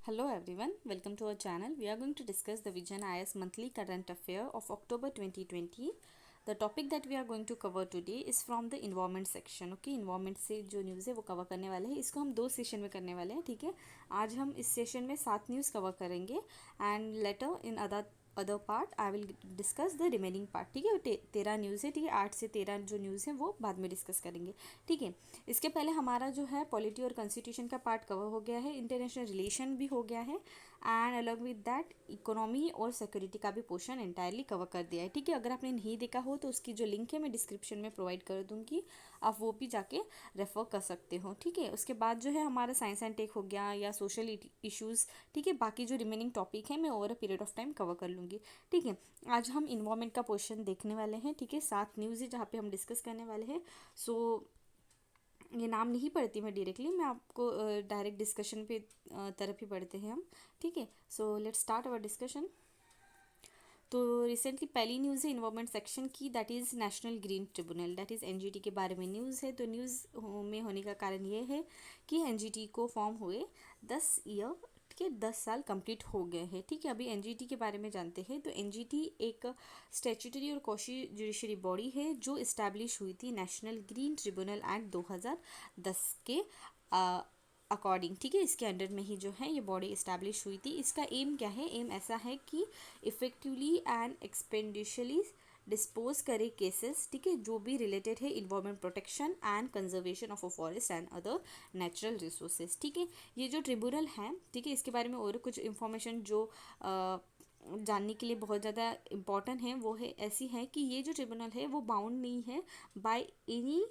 Hello everyone, welcome to our channel. We are going to discuss the Vision IS monthly current affair of October 2020. The topic that we are going to cover today is from the environment section. Okay, environment से जो news है वो cover करने वाले हैं. इसको हम दो सेशन में करने वाले हैं. ठीक है, आज हम इस सेशन में 7 न्यूज़ कवर करेंगे and later in other part I will discuss the remaining part. ठीक है, 13 न्यूज़ है. ठीक है, 8 से 13 जो न्यूज़ है वो बाद में डिस्कस करेंगे. ठीक है, इसके पहले हमारा जो है पॉलिटी और कॉन्स्टिट्यूशन का पार्ट कवर हो गया है, इंटरनेशनल रिलेशन भी हो गया है and along with that economy और सिक्योरिटी का भी पोर्शन एंटायरली कवर कर दिया है. ठीक है, अगर आपने नहीं देखा हो तो उसकी जो लिंक है मैं डिस्क्रिप्शन में प्रोवाइड कर दूँगी, आप वो भी जाके रेफर कर सकते हो. ठीक है, उसके बाद जो है हमारा साइंस एंड टेक हो गया या सोशल इश्यूज़. ठीक है, बाकी जो रिमेनिंग टॉपिक है मैं over a period of time cover कर लूँगी. ठीक है, आज हम इन्वायरमेंट का पोर्शन देखने वाले हैं. ठीक है, 7 न्यूज़ है जहाँ पे हम डिस्कस करने वाले हैं. सो ये नाम नहीं पढ़ती मैं डायरेक्टली, मैं आपको डायरेक्ट डिस्कशन पे तरफ ही पढ़ते हैं हम. ठीक है, so let's start our discussion. तो रिसेंटली पहली न्यूज़ है इन्वायरमेंट सेक्शन की, that is national green tribunal, that is NGT के बारे में न्यूज़ है. तो न्यूज़ में होने का कारण ये है कि एनजीटी को फॉर्म हुए 10 ईयर के 10 साल कंप्लीट हो गए हैं. ठीक है, अभी एनजीटी के बारे में जानते हैं. तो एनजीटी एक स्टैट्यूटरी और कॉशी जुडिशरी बॉडी है जो इस्टेब्लिश हुई थी नेशनल ग्रीन ट्रिब्यूनल एक्ट 2010 के अकॉर्डिंग. ठीक है, इसके अंडर में ही जो है ये बॉडी इस्टेब्लिश हुई थी. इसका एम क्या है? एम ऐसा है कि इफ़ेक्टिवली एंड एक्सपेंडिशली डिस्पोज करे केसेस. ठीक है, जो भी रिलेटेड है environment protection and conservation of a forest and other natural resources. ठीक है, ये जो ट्रिब्यूनल है, ठीक है, इसके बारे में और कुछ इन्फॉर्मेशन जो जानने के लिए बहुत ज़्यादा इम्पॉर्टेंट है वो है ऐसी है कि ये जो ट्रिब्यूनल है वो बाउंड नहीं है by any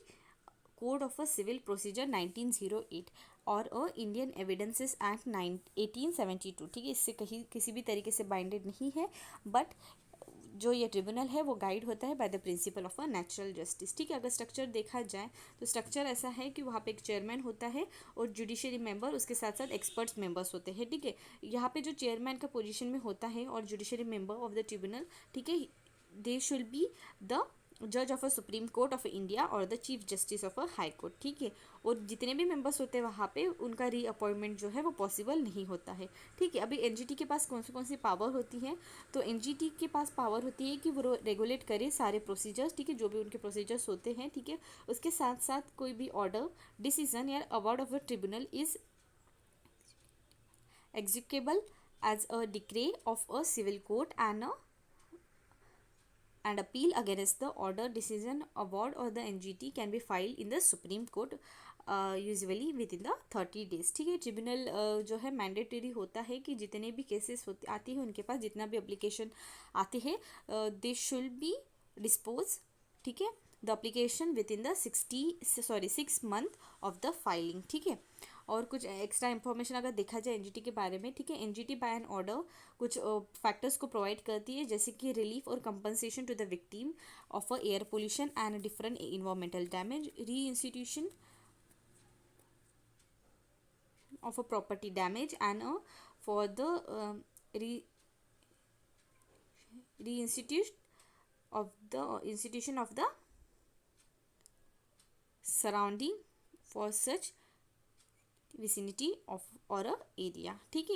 code of a civil procedure 1908 और इंडियन एविडेंसेस एक्ट 1872. ठीक है, इससे कहीं किसी भी तरीके से बाइंडेड नहीं है, बट जो ये ट्रिब्यूनल है वो गाइड होता है by the principle of a natural justice. ठीक है, अगर स्ट्रक्चर देखा जाए तो स्ट्रक्चर ऐसा है कि वहाँ पे एक चेयरमैन होता है और जुडिशरी मेंबर उसके साथ साथ एक्सपर्ट्स मेंबर्स होते हैं. ठीक है, यहाँ पे जो चेयरमैन का पोजीशन में होता है और judiciary member of the tribunal, ठीक है, दे शुड बी द जज of a supreme court of India और the chief justice of a high court. ठीक है, और जितने भी मेंबर्स होते हैं वहाँ पे उनका रीअपॉइंटमेंट जो है वो पॉसिबल नहीं होता है. ठीक है, अभी एनजीटी के पास कौन सी पावर होती है? तो एनजीटी के पास पावर होती है कि वो रेगुलेट करे सारे प्रोसीजर्स. ठीक है, जो भी उनके प्रोसीजर्स होते हैं. ठीक है, उसके साथ साथ कोई भी ऑर्डर, डिसीजन या award of the tribunal is executable as a decree of a civil court and appeal against the order, decision, award or the NGT can be filed in the Supreme Court usually with in the 30 days. ठीक है, tribunal जो है mandatory होता है कि जितने भी cases होते आती है उनके पास जितना भी अप्लीकेशन आती है दे शुड बी डिस्पोज. ठीक है, the application with in the 6 month of the filing. ठीक है, और कुछ एक्स्ट्रा इन्फॉर्मेशन अगर देखा जाए एनजीटी के बारे में. ठीक है, एनजीटी बाय एन ऑर्डर कुछ फैक्टर्स को प्रोवाइड करती है जैसे कि रिलीफ और compensation to the victim of a air pollution and different environmental damage, restitution of a property damage and for the re reinstitution of the surrounding for such vicinity of और अ area. ठीक है,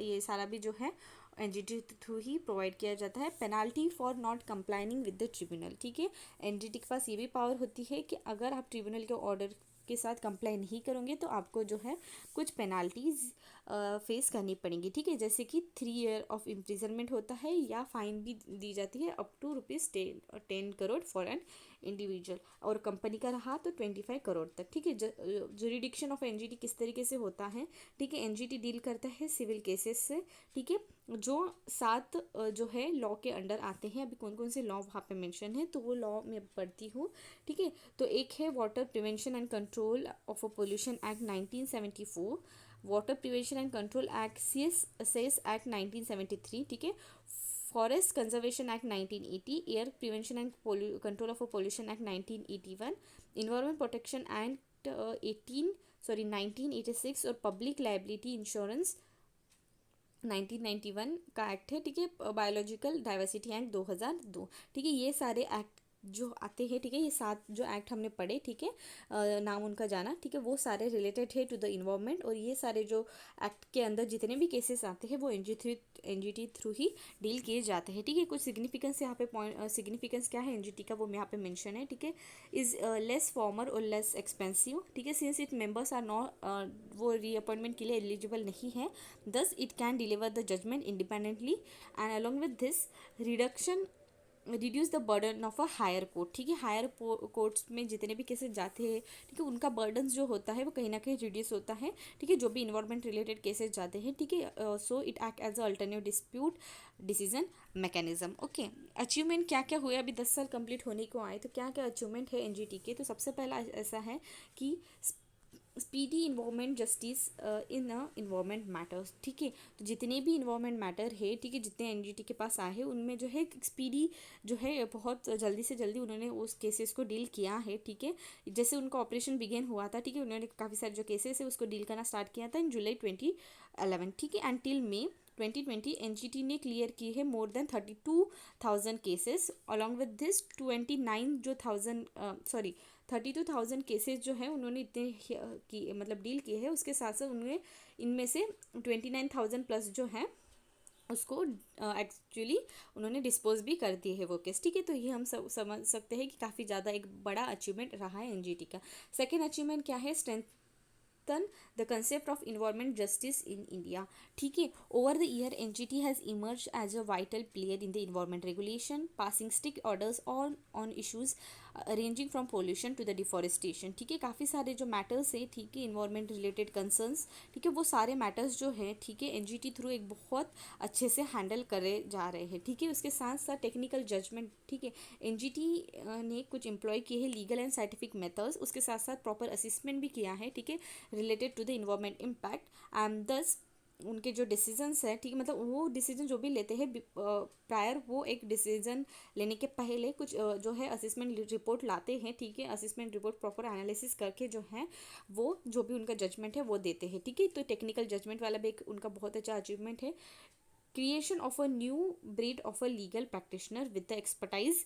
ये सारा भी जो है NGT through ही provide किया जाता है. Penalty for not complying with the tribunal. ठीक है, एनजीटी के पास ये भी पावर होती है कि अगर आप ट्रिब्यूनल के ऑर्डर के साथ कंप्लाई नहीं करोगे तो आपको जो है कुछ पेनाल्टीज फेस करनी पड़ेंगी. ठीक है, जैसे कि 3 year ऑफ इम्प्रिजनमेंट होता है या फाइन भी दी जाती है up to ₹10 crore for an individual, और कंपनी का रहा तो 25 crore तक. ठीक है, जुरिडिक्शन ऑफ एनजीटी किस तरीके से होता है? ठीक है, एनजीटी डील करता है सिविल केसेस से. ठीक है, जो 7 जो है लॉ के अंडर आते हैं. अभी कौन कौन से लॉ वहाँ पे मेंशन है तो वो लॉ मैं पढ़ती हूँ. ठीक है, तो एक है water prevention and control of a pollution act 1974, water prevention and control act cess act 1973. ठीक है, forest conservation act 1980, air prevention and control of a pollution act 1981, environment protection act 1986 और पब्लिक लाइबिलिटी इंश्योरेंस 1991 का act है. ठीक है, biological diversity act 2002. ठीक है, ये सारे एक्ट जो आते हैं, ठीक है, ये 7 जो एक्ट हमने पढ़े, ठीक है, नाम उनका जाना, ठीक है, वो सारे रिलेटेड है टू द इन्वायरमेंट। और ये सारे जो एक्ट के अंदर जितने भी केसेस आते हैं वो एनजीटी थ्रू ही डील किए जाते हैं, ठीक है। कुछ सिग्निफिकेंस यहाँ पे पॉइंट, सिग्निफिकेंस क्या है एनजीटी का वो यहाँ पे मेंशन है, ठीक है। इज लेस फॉर्मर और लेस एक्सपेंसिव, ठीक है, since it members are not, वो रीअपॉइंटमेंट के लिए एलिजिबल नहीं है, thus it can deliver the judgment independently and along with this reduction reduce the burden of a higher court, ठीक है। हायर कोर्ट्स में जितने भी केसेस जाते हैं, ठीक है, उनका बर्डन जो होता है वो कहीं ना कहीं रिड्यूस होता है, ठीक है, जो भी इन्वायरमेंट रिलेटेड केसेस जाते हैं, ठीक है। So it act as a alternative dispute decision mechanism. Okay, achievement क्या क्या हुए, अभी 10 साल कंप्लीट होने को आए तो क्या क्या अचीवमेंट है एनजीटी के। तो सबसे पहला ऐसा है कि speedy environment justice in environment matters, ठीक है। तो जितने भी इन्वायरमेंट मैटर है, ठीक है, जितने एनजीटी के पास आए हैं उनमें जो है स्पीडी जो है बहुत जल्दी से जल्दी उन्होंने उस केसेस को डील किया है, ठीक है। जैसे उनका ऑपरेशन बिगेन हुआ था, ठीक है, उन्होंने काफ़ी सारे जो केसेस है उसको डील करना स्टार्ट किया था इन जुलाई 2011, ठीक है, एंड टिल मे 2020 एनजीटी ने क्लियर की है more than 32,000 cases, along with this 29 जो 32,000 केसेस जो है उन्होंने इतने की मतलब डील किए हैं। उसके साथ साथ उन्होंने इनमें से 29,000 प्लस जो है उसको एक्चुअली उन्होंने डिस्पोज भी कर दिए है वो केस, ठीक है। तो ये हम सब समझ सकते हैं कि काफ़ी ज़्यादा एक बड़ा अचीवमेंट रहा है एनजीटी का। सेकेंड अचीवमेंट क्या है, strengthen the concept of environment justice in India, ठीक है। Over the year NGT has emerged as a vital player in the environment regulation, passing strict orders on issues ranging from pollution to the deforestation, ठीक है। काफ़ी सारे जो matters है, ठीक है, इन्वायरमेंट रिलेटेड कंसर्न्स, ठीक है, वो सारे मैटर्स जो है, ठीक है, एनजीटी थ्रू एक बहुत अच्छे से हैंडल करे जा रहे हैं, ठीक है। उसके साथ साथ टेक्निकल जजमेंट, ठीक है, एनजीटी ने कुछ एम्प्लॉय किए हैं लीगल एंड साइंटिफिक मेथड्स, उसके साथ साथ प्रॉपर असेसमेंट भी किया है, ठीक है, related to the environment impact and thus उनके जो डिसीजंस है, ठीक है, मतलब वो डिसीजन जो भी लेते हैं प्रायर वो एक डिसीजन लेने के पहले कुछ जो है असेसमेंट रिपोर्ट लाते हैं, ठीक है। असेसमेंट रिपोर्ट प्रॉपर एनालिसिस करके जो है वो जो भी उनका जजमेंट है वो देते हैं, ठीक है। तो टेक्निकल जजमेंट वाला भी एक उनका बहुत अच्छा अचीवमेंट है। Creation of a new breed of a legal practitioner with the expertise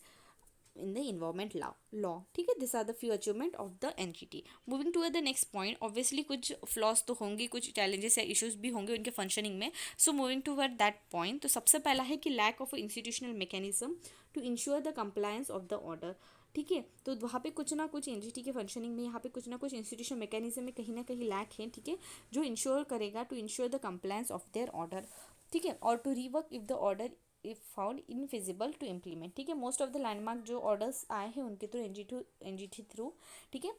in the environment law, ठीक है। This are the few achievement of the NGT. Moving to the next point, obviously कुछ flaws तो होंगे, कुछ challenges या issues भी होंगे उनके फंक्शनिंग में। So moving to that point, तो सबसे पहला है कि lack of institutional mechanism to ensure the compliance of the order, ठीक है। तो वहाँ पे कुछ ना कुछ एनजीटी के फंक्शनिंग में यहाँ पे कुछ ना कुछ इंस्टीट्यूशन मैकेनिज्म में कहीं ना कहीं लैक है, ठीक है, जो इंश्योर करेगा to ensure the compliance of their order, ठीक है, और to rework if the order if found infeasible to implement, ठीक है। मोस्ट ऑफ द लैंडमार्क जो ऑर्डर्स आए हैं उनके थ्रू एनजीटी थ्रू, ठीक है,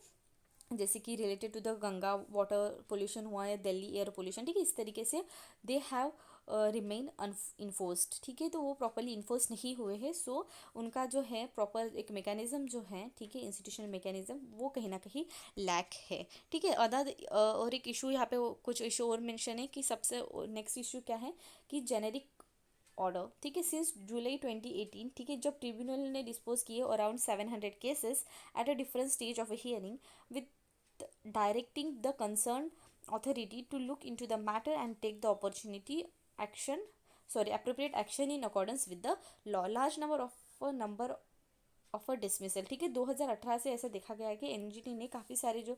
जैसे कि related to the Ganga water pollution हुआ या दिल्ली एयर पोल्यूशन, ठीक है, इस तरीके से दे हैव रिमेन इन्फोर्स्ड, ठीक है। तो वो प्रॉपरली इन्फोर्स नहीं हुए हैं, सो उनका जो है प्रॉपर एक मैकेनिज्म जो है, ठीक है, इंस्टीट्यूशनल मैकेनिज्म वो कहीं ना कहीं लैक है, ठीक है। अदर और एक इशू यहाँ पे कुछ इशू और मेंशन है कि सबसे नेक्स्ट इशू क्या है कि जेनेरिक ऑर्डर, ठीक है, सिंस जुलाई 2018, ठीक है, जब ट्रिब्यूनल ने डिस्पोज किए around 700 cases at a different stage of a hearing with directing the concern authority to look into the matter and take the opportunity action appropriate action in accordance with the law, large number of a dismissal, ठीक है। 2018 से ऐसा देखा गया है कि NGT ने काफ़ी सारे जो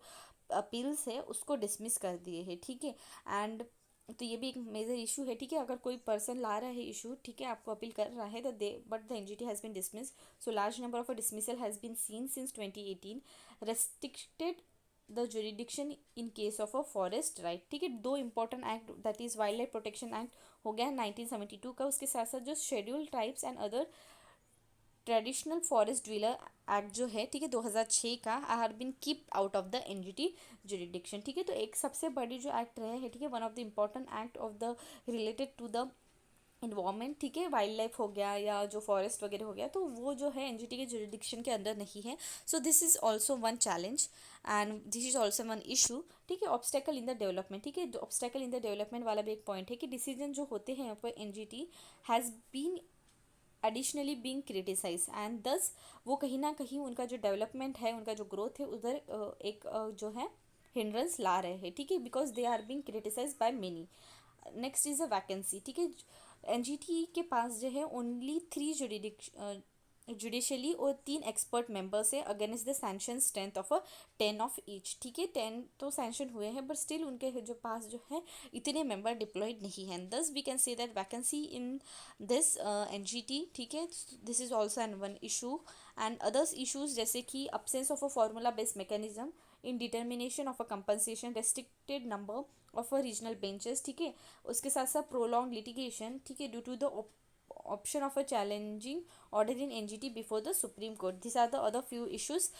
अपील्स है उसको डिसमिस कर दिए हैं, ठीक है। एंड तो ये भी एक मेजर इशू है, ठीक है। अगर कोई पर्सन ला रहा है इशू, ठीक है, आपको अपील कर रहा है तो they but the NGT has been dismiss, so large number of a dismissal has been seen since 2018, restricted the jurisdiction in case of a forest right, ठीक है। दो important act that is wild life protection act हो गया 1972 का, उसके साथ साथ जो schedule tribes and other traditional forest dweller act जो है, ठीक है, 2006 का are been keep out of the NGT jurisdiction, ठीक है। तो एक सबसे बड़ी जो एक्ट रहे हैं, ठीक है, one of the important act of the related to the environment, ठीक है, वाइल्ड लाइफ हो गया या जो फॉरेस्ट वगैरह हो गया, तो वो जो है एनजीटी के जुरिडिक्शन के अंदर नहीं है। So this is also one challenge and this is also one issue, ठीक है। ऑब्स्टेकल इन द डेवलपमेंट, ठीक है, ऑब्स्टेकल इन द डेवलपमेंट वाला भी एक पॉइंट है कि डिसीजन जो होते हैं यहाँ पर NGT has been additionally being criticise and thus वो कहीं ना कहीं उनका जो डेवलपमेंट है, उनका जो ग्रोथ है उधर एक जो है हिंड्रेंस ला रहे हैं, ठीक है, because they are being criticise by many. Next is a vacancy, ठीक है, एनजीटी के पास जो है ओनली 3 जुडिशली और 3 एक्सपर्ट मेंबर्स है against the sanction strength of 10 of each. ठीक है, 10 तो सैंक्शन हुए हैं बट स्टिल उनके जो पास जो है इतने मेंबर डिप्लॉयड नहीं हैं। Thus we can say that vacancy in this NGT. ठीक है, this is also an one issue and others issues जैसे कि absence of a formula based mechanism in determination of a compensation, restricted number of a regional benches। ठीक है, उसके साथ साथ prolonged litigation। ठीक है, due to the option of a challenging order in NGT before the Supreme Court। These are the other few issues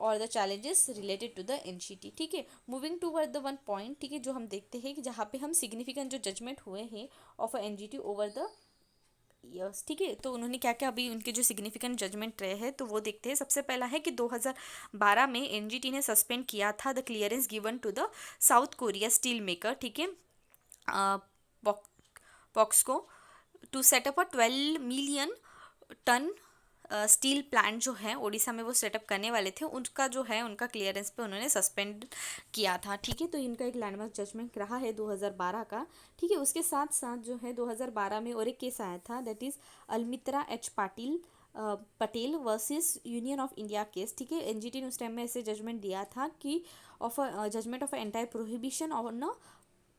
और the challenges related to the NGT। ठीक है, moving toward the one point. ठीक है, जो हम देखते हैं कि जहाँ पे हम सिग्निफिकेंट जो जजमेंट हुए हैं of a NGT over the years. ठीक है, तो उन्होंने क्या क्या अभी उनके जो सिग्निफिकेंट जजमेंट रहे हैं तो वो देखते हैं। सबसे पहला है कि 2012 में NGT ने सस्पेंड किया था the clearance given to the South Korea steel maker. ठीक है, POSCO to set up a 12 million ton steel plant जो है ओडिशा में वो सेटअप करने वाले थे, उनका जो है उनका क्लियरेंस पे उन्होंने सस्पेंड किया था। ठीक है, तो इनका एक लैंडमार्क जजमेंट रहा है 2012 का। ठीक है, उसके साथ साथ जो है 2012 में और एक केस आया था that is Almitra H Patil Patel versus union of India case. ठीक है, एनजीटी ने उस टाइम में ऐसे जजमेंट दिया था कि of judgment of entire prohibition on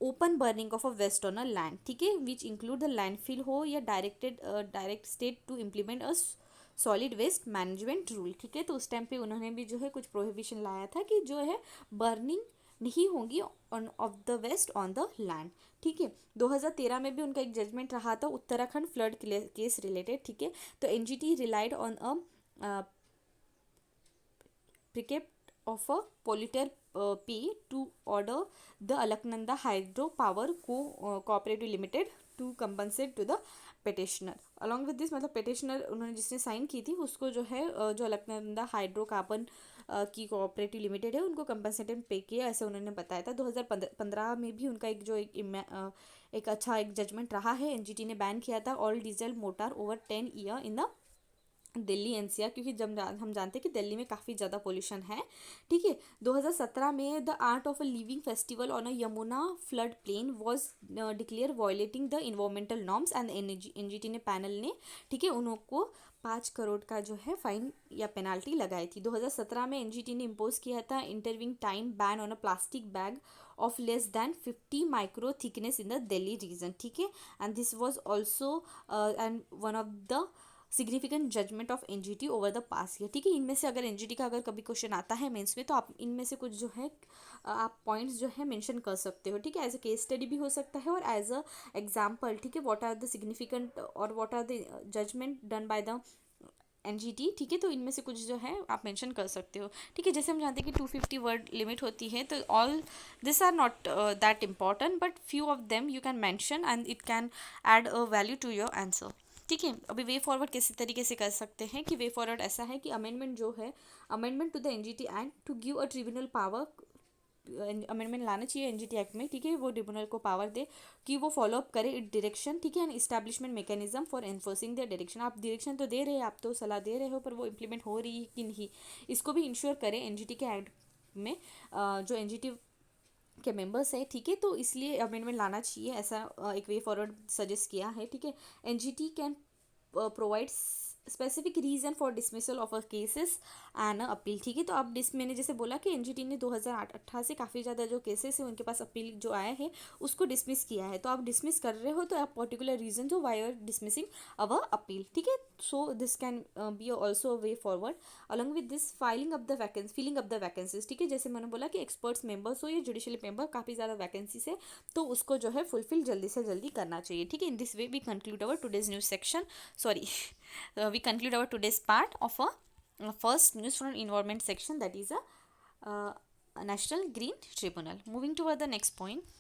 open burning of a waste on a land. ठीक है, विच इंक्लूड द लैंडफिल हो या direct state to implement a solid waste management rule. ठीक है, तो उस टाइम पे उन्होंने भी जो है कुछ प्रोहिबिशन लाया था कि जो है बर्निंग नहीं होगी on of the waste on the land. ठीक है, 2013 में भी उनका एक जजमेंट रहा था उत्तराखंड फ्लड केस रिलेटेड। ठीक है, तो NGT relied on a precept of a polluter pay to order the Alaknanda hydro power cooperative limited to compensate to the petitioner. Along with this मतलब पेटिशनर उन्होंने जिसने साइन की थी उसको जो है जो अलकनंदा हाइड्रोकार्बन की कोऑपरेटिव लिमिटेड है उनको कंपनसेटेड पे किया, ऐसे उन्होंने बताया था। 2015 में भी उनका एक जो एक अच्छा एक जजमेंट रहा है। एनजीटी ने बैन किया था all diesel motor over 10 year in the Delhi NCR, क्योंकि जब हम जानते हैं कि दिल्ली में काफ़ी ज़्यादा पोल्यूशन है। ठीक है, 2017 में the art of a living festival on a Yamuna flood plain was declare violating the environmental norms and NGT ने पैनल ने ठीक है उनको 5 करोड़ का जो है फाइन या पेनाल्टी लगाई थी। 2017 में एनजीटी ने इम्पोज किया था intervening time ban on a plastic bag of less than 50 micro thickness in the Delhi region. ठीक है, and this was also and one of the significant judgment of NGT over the past year. ठीक है, इनमें से अगर NGT का अगर कभी क्वेश्चन आता है मेंस में तो आप इनमें से कुछ जो है आप पॉइंट्स जो है मेंशन कर सकते हो। ठीक है, एज अ केस स्टडी भी हो सकता है और एज अ एग्जाम्पल। ठीक है, व्हाट आर द सिग्निफिकेंट और what are the judgment done by the NGT. ठीक है, तो इनमें से कुछ जो है आप मेंशन कर सकते हो। ठीक है, जैसे हम जानते हैं कि 250 वर्ड लिमिट होती है, तो all this are not that important but few of them you can mention and it can add a value to your answer. ठीक है, अभी वे फॉरवर्ड किसी तरीके से कर सकते हैं कि वे फॉरवर्ड ऐसा है कि अमेंडमेंट जो है amendment to the NGT act to give a tribunal power, amendment लाना चाहिए एनजीटी एक्ट में। ठीक है, वो ट्रिब्यूनल को पावर दे कि वो फॉलो अप करे इट डायरेक्शन। ठीक है, and establishment mechanism for enforcing the direction. आप डायरेक्शन तो दे रहे हैं, आप तो सलाह दे रहे हो, पर वो इम्प्लीमेंट हो रही है कि नहीं इसको भी इंश्योर करें एनजीटी के एक्ट में जो एनजीटी के मेंबर्स है। ठीक है, तो इसलिए अमेंडमेंट लाना चाहिए, ऐसा एक वे फॉरवर्ड सजेस्ट किया है। ठीक है, NGT can provide specific reason for dismissal of a cases and appeal. ठीक है, तो अब मैंने जैसे बोला कि एनजीटी ने 2018 से काफ़ी ज़्यादा जो केसेस है उनके पास अपील जो आए हैं उसको डिसमिस किया है। तो आप डिसमिस कर रहे हो तो आप पर्टिकुलर रीजन जो why are dismissing our appeal. ठीक है, so this can be also way forward along with this filing up the vacancy filling up the vacancies. ठीक है, जैसे मैंने बोला कि एक्सपर्ट्स मेंबर्स हो या जुडिशियल मेंबर काफ़ी ज़्यादा वैकेंसीज है तो उसको जो है फुलफिल जल्दी से जल्दी करना चाहिए। ठीक है, in this way we conclude our today's news section sorry we conclude our today's part of a first news from environment section, that is a national green tribunal. Moving toward the next point,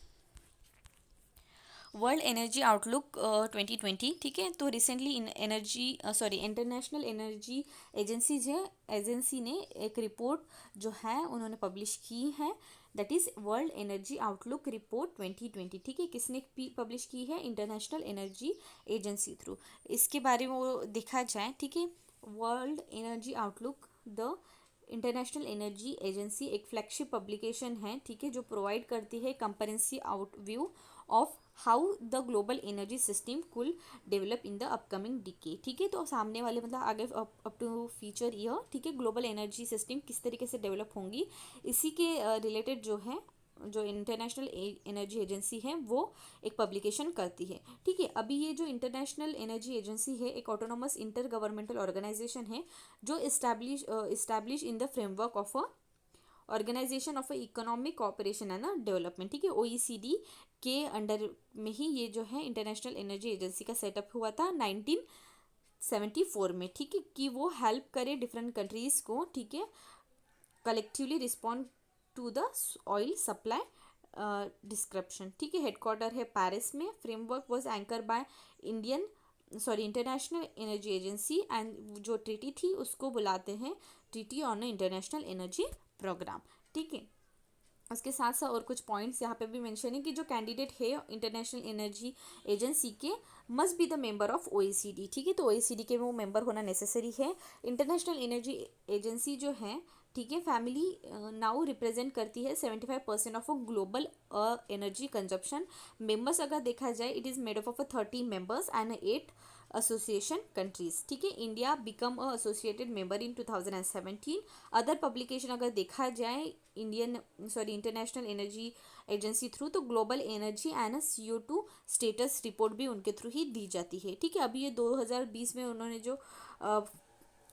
world energy outlook 2020। ठीक है, तो recently in energy international energy agency ने एक report जो है उन्होंने publish की है, that is world energy outlook report 2020। ठीक है, किसने पब्लिश की है? International energy agency through. इसके बारे में वो देखा जाए, ठीक है, world energy outlook the international energy agency एक फ्लैगशिप पब्लिकेशन है। ठीक है, जो प्रोवाइड करती है comprehensive out view of how the global energy system could develop in the upcoming decade. ठीक है, तो सामने वाले मतलब आगे अप टू फ्यूचर ईयर, ठीक है, ग्लोबल एनर्जी सिस्टम किस तरीके से डेवलप होंगी, इसी के रिलेटेड जो है, जो इंटरनेशनल एनर्जी एजेंसी है वो एक पब्लिकेशन करती है। ठीक है, अभी ये जो इंटरनेशनल एनर्जी एजेंसी है एक ऑटोनोमस इंटर गवर्नमेंटल ऑर्गेनाइजेशन है जो establish in the framework of a organisation of economic cooperation and development. ठीक है, OECD के अंडर में ही ये जो है इंटरनेशनल एनर्जी एजेंसी का सेटअप हुआ था 1974 में। ठीक है, कि वो हेल्प करे डिफरेंट कंट्रीज को, ठीक है, collectively respond to the oil supply disruption. ठीक है, हेडक्वार्टर है पेरिस में। Framework was anchor by international energy agency and जो ट्रीटी थी उसको बुलाते हैं treaty on international energy programme. ठीक है, उसके साथ साथ और कुछ पॉइंट्स यहाँ पे भी मेंशन है कि जो कैंडिडेट है इंटरनेशनल एनर्जी एजेंसी के must be the member of OECD। ठीक है, तो OECD के वो मेंबर होना नेसेसरी है। इंटरनेशनल एनर्जी एजेंसी जो है, ठीक है, फैमिली नाउ रिप्रेजेंट करती है 75% of global energy consumption. Members अगर देखा जाए it is made of 30 members and 8 association countries. ठीक है, India become a associated member in 2017। Other publication अगर देखा जाए इंटरनेशनल एनर्जी एजेंसी थ्रू, तो global energy and CO2 status report भी उनके थ्रू ही दी जाती है। ठीक है, अभी ये 2020 में उन्होंने जो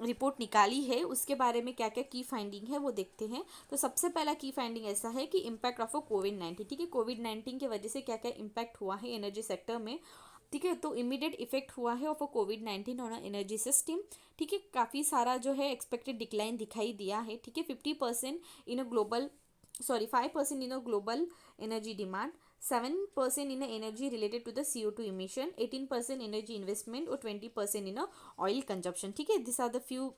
रिपोर्ट निकाली है उसके बारे में क्या क्या की फाइंडिंग है वो देखते हैं। तो सबसे पहला की फाइंडिंग ऐसा है कि इम्पैक्ट ऑफ कोविड-19। ठीक है, कोविड-19 की वजह से क्या क्या इम्पैक्ट हुआ है एनर्जी सेक्टर में। ठीक है, तो इमीडिएट इफेक्ट हुआ है of covid on energy system. ठीक है, काफ़ी सारा जो है एक्सपेक्टेड डिक्लाइन दिखाई दिया है। ठीक है, 50% in a global 5% in a global energy demand, 7% in energy related to the CO2 emission, 18% energy investment और 20% in oil consumption। ठीक है, this are the few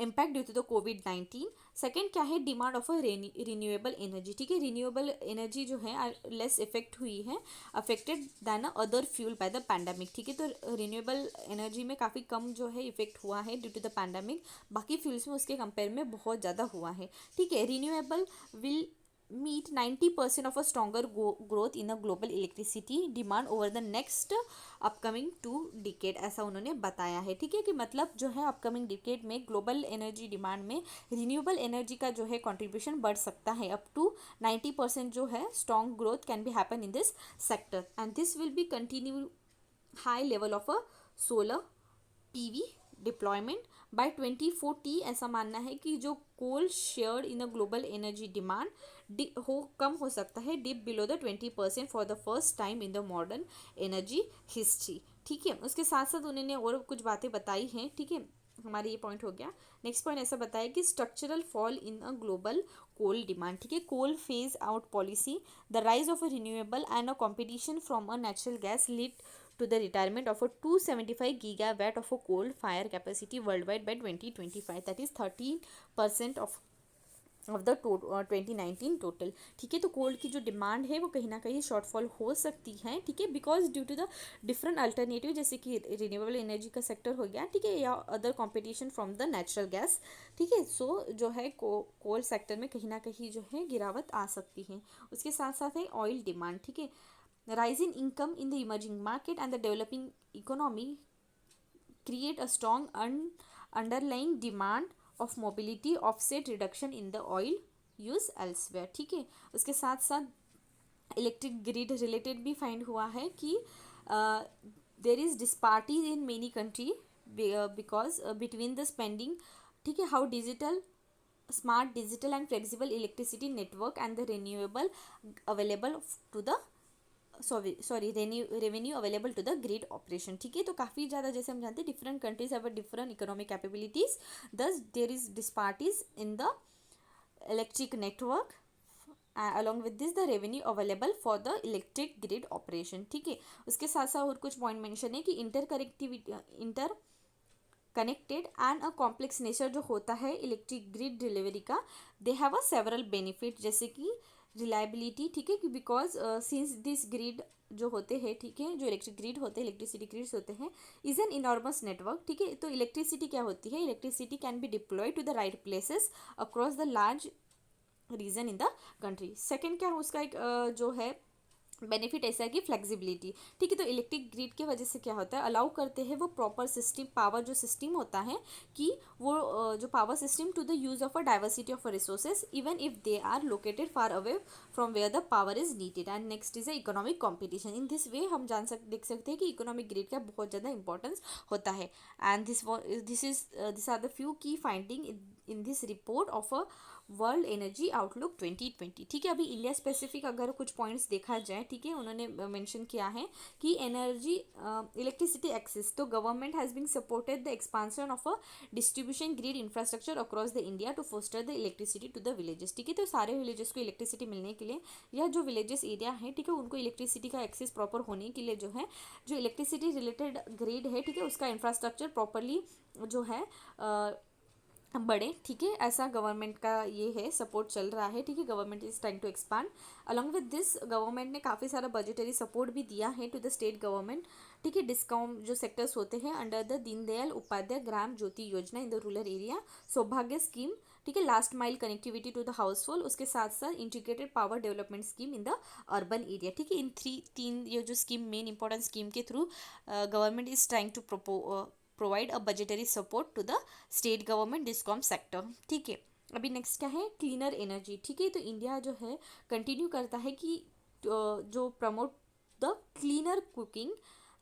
impact due to the कोविड-19। सेकेंड क्या है, डिमांड ऑफ रिन्यूएबल एनर्जी। ठीक है, renewable energy जो है लेस इफेक्ट हुई है, affected than other fuel by the pandemic. ठीक है, तो रिन्यूएबल एनर्जी में काफ़ी कम जो है इफेक्ट हुआ है ड्यू टू द पैंडमिक, बाकी फ्यूल्स में उसके कंपेयर में बहुत ज़्यादा हुआ है। ठीक है, renewable will meet 90% of a stronger growth in the global electricity demand over the next upcoming 2 decade, ऐसा उन्होंने बताया है। ठीक है, कि मतलब जो है अपकमिंग डिकेड में ग्लोबल एनर्जी डिमांड में रिन्यूएबल एनर्जी का जो है कंट्रीब्यूशन बढ़ सकता है। अप टू 90% जो है strong growth can be happen in this sector and this will be continue high level of a solar PV deployment by 2040। ऐसा मानना है कि जो coal share in a global energy demand कम हो सकता है, dip below the 20% for the first time in the modern energy history. ठीक है, उसके साथ साथ उन्होंने और कुछ बातें बताई हैं। ठीक है, हमारा ये पॉइंट हो गया। नेक्स्ट पॉइंट ऐसा बताया कि structural fall in a global coal demand. ठीक है, coal phase out policy, the rise of a renewable and a competition from a natural gas lead to the retirement of a 275 gigawatt of a coal fire capacity worldwide by 2025, that is 13% of the 2019 total. ठीक है, तो कोल की जो demand है वो कहीं ना कहीं शॉर्टफॉल हो सकती है। ठीक है, because due to the different alternative जैसे कि रिन्यूएबल एनर्जी का सेक्टर हो गया, ठीक है, या other competition from the natural gas. ठीक है, सो जो है कोल सेक्टर में कहीं ना कहीं जो है गिरावट आ सकती है। उसके साथ साथ है ऑयल डिमांड। ठीक है, rise in income in the emerging market and the developing economy create a strong underlying demand of mobility offset reduction in the oil use elsewhere। ठीक है, उसके साथ साथ इलेक्ट्रिक ग्रिड रिलेटेड भी फाइंड हुआ है कि there is disparities in many country because between the spending. ठीक है, how digital smart digital and flexible electricity network and the renewable available to the revenue available to the grid operation. ठीक है, तो काफ़ी ज़्यादा जैसे हम जानते हैं different countries have different economic capabilities, thus there is disparities in the electric network along with this the revenue available for the electric grid operation। ठीक है, उसके साथ साथ और कुछ पॉइंट मेंशन है कि inter connected and a complex nature जो होता है इलेक्ट्रिक ग्रिड डिलीवरी का, they have a several benefit जैसे कि रिलायबिलिटी। ठीक है, कि बिकॉज सिंस दिस ग्रिड जो होते हैं, ठीक है, जो इलेक्ट्रिक ग्रिड होते हैं, इलेक्ट्रिसिटी ग्रिड्स होते हैं, इज एन इनॉर्मस नेटवर्क। ठीक है, तो इलेक्ट्रिसिटी क्या होती है, electricity can be deployed to the right places across the large region in the country. Second क्या है उसका एक जो है बेनिफिट ऐसा है कि फ्लेक्सिबिलिटी, ठीक है। तो इलेक्ट्रिक ग्रिड की वजह से क्या होता है, अलाउ करते हैं वो प्रॉपर सिस्टम पावर जो सिस्टम होता है कि वो जो power system to the use of a diversity of resources even if they are located far away from where the power is needed. And next is a economic competition. In this way हम देख सकते हैं कि economic grid का बहुत ज़्यादा importance होता है। And this are the few key finding in this report of a world energy outlook 2020, ठीक है। अभी इंडिया स्पेसिफिक अगर कुछ पॉइंट्स देखा जाए, ठीक है, उन्होंने मेंशन किया है कि एनर्जी इलेक्ट्रिसिटी एक्सेस, तो government has been supported the expansion of a distribution grid infrastructure across the India to foster the electricity to the villages, ठीक है। तो सारे विलेजेस को इलेक्ट्रिसिटी मिलने के लिए या जो विलेजेस एरिया है, ठीक है, उनको इलेक्ट्रिसिटी का एक्सेस प्रॉपर होने के लिए जो है जो इलेक्ट्रिसिटी रिलेटेड ग्रिड है, ठीक है, उसका इंफ्रास्ट्रक्चर प्रॉपरली जो है बढ़े, ठीक है। ऐसा गवर्नमेंट का ये है सपोर्ट चल रहा है, ठीक है। Government is trying to expand. Along with this government ने काफ़ी सारा बजटरी सपोर्ट भी दिया है टू द स्टेट गवर्नमेंट, ठीक है। डिस्काउंट जो सेक्टर्स होते हैं under the Deendayal Upadhyaya Gram Jyoti Yojana in the rural area, Saubhagya scheme, ठीक है, last mile connectivity to the household, उसके साथ साथ integrated power development scheme in the urban area, ठीक है। इन तीन ये जो स्कीम मेन इंपॉर्टेंट स्कीम के through government is trying to provide a budgetary support to the state government discom sector, ठीक है। अभी नेक्स्ट क्या है, क्लीनर एनर्जी, ठीक है। तो इंडिया जो है कंटिन्यू करता है कि जो promote the cleaner cooking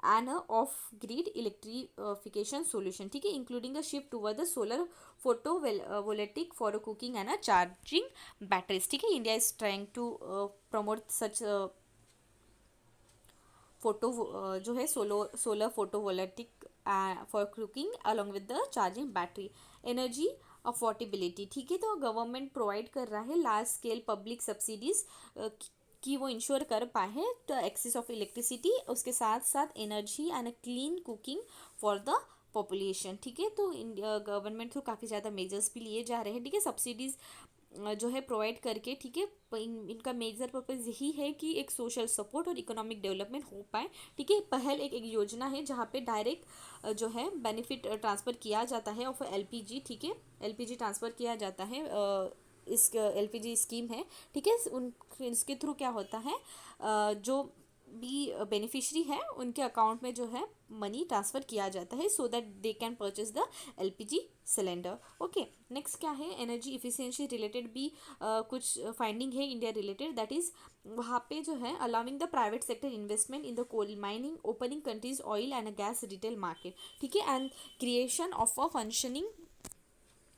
and off grid electrification solution, ठीक है, including a shift toward the solar photovoltaic for cooking and charging batteries, ठीक है। India is trying to promote such photo जो है solar photovoltaic for cooking along with the charging battery, energy affordability, ठीक है। तो government provide कर रहा है लार्ज स्केल पब्लिक सब्सिडीज कि वो इंश्योर कर पाए तो एक्सेस ऑफ इलेक्ट्रिसिटी, उसके साथ साथ energy and clean cooking for the population, ठीक है। तो इंडिया गवर्नमेंट थ्रू काफ़ी ज़्यादा मेजर्स भी लिए जा रहे हैं, ठीक है, सब्सिडीज़ जो है प्रोवाइड करके, ठीक है। इनका मेजर पर्पज़ यही है कि एक सोशल सपोर्ट और इकोनॉमिक डेवलपमेंट हो पाए, ठीक है। पहल एक योजना है जहाँ पे डायरेक्ट जो है बेनिफिट ट्रांसफ़र किया जाता है ऑफ एलपीजी, ठीक है, एलपीजी ट्रांसफ़र किया जाता है। इस एलपीजी स्कीम है, ठीक है। इसके थ्रू क्या होता है, जो भी बेनिफिशरी है उनके अकाउंट में जो है मनी ट्रांसफ़र किया जाता है so that they can purchase the LPG cylinder, okay. Next क्या है, एनर्जी इफिशिएंसी रिलेटेड भी कुछ फाइंडिंग है इंडिया रिलेटेड, दैट इज़ वहाँ पे जो है allowing the private sector investment in the coal mining, opening countries oil and gas retail market, ठीक है, and creation of a functioning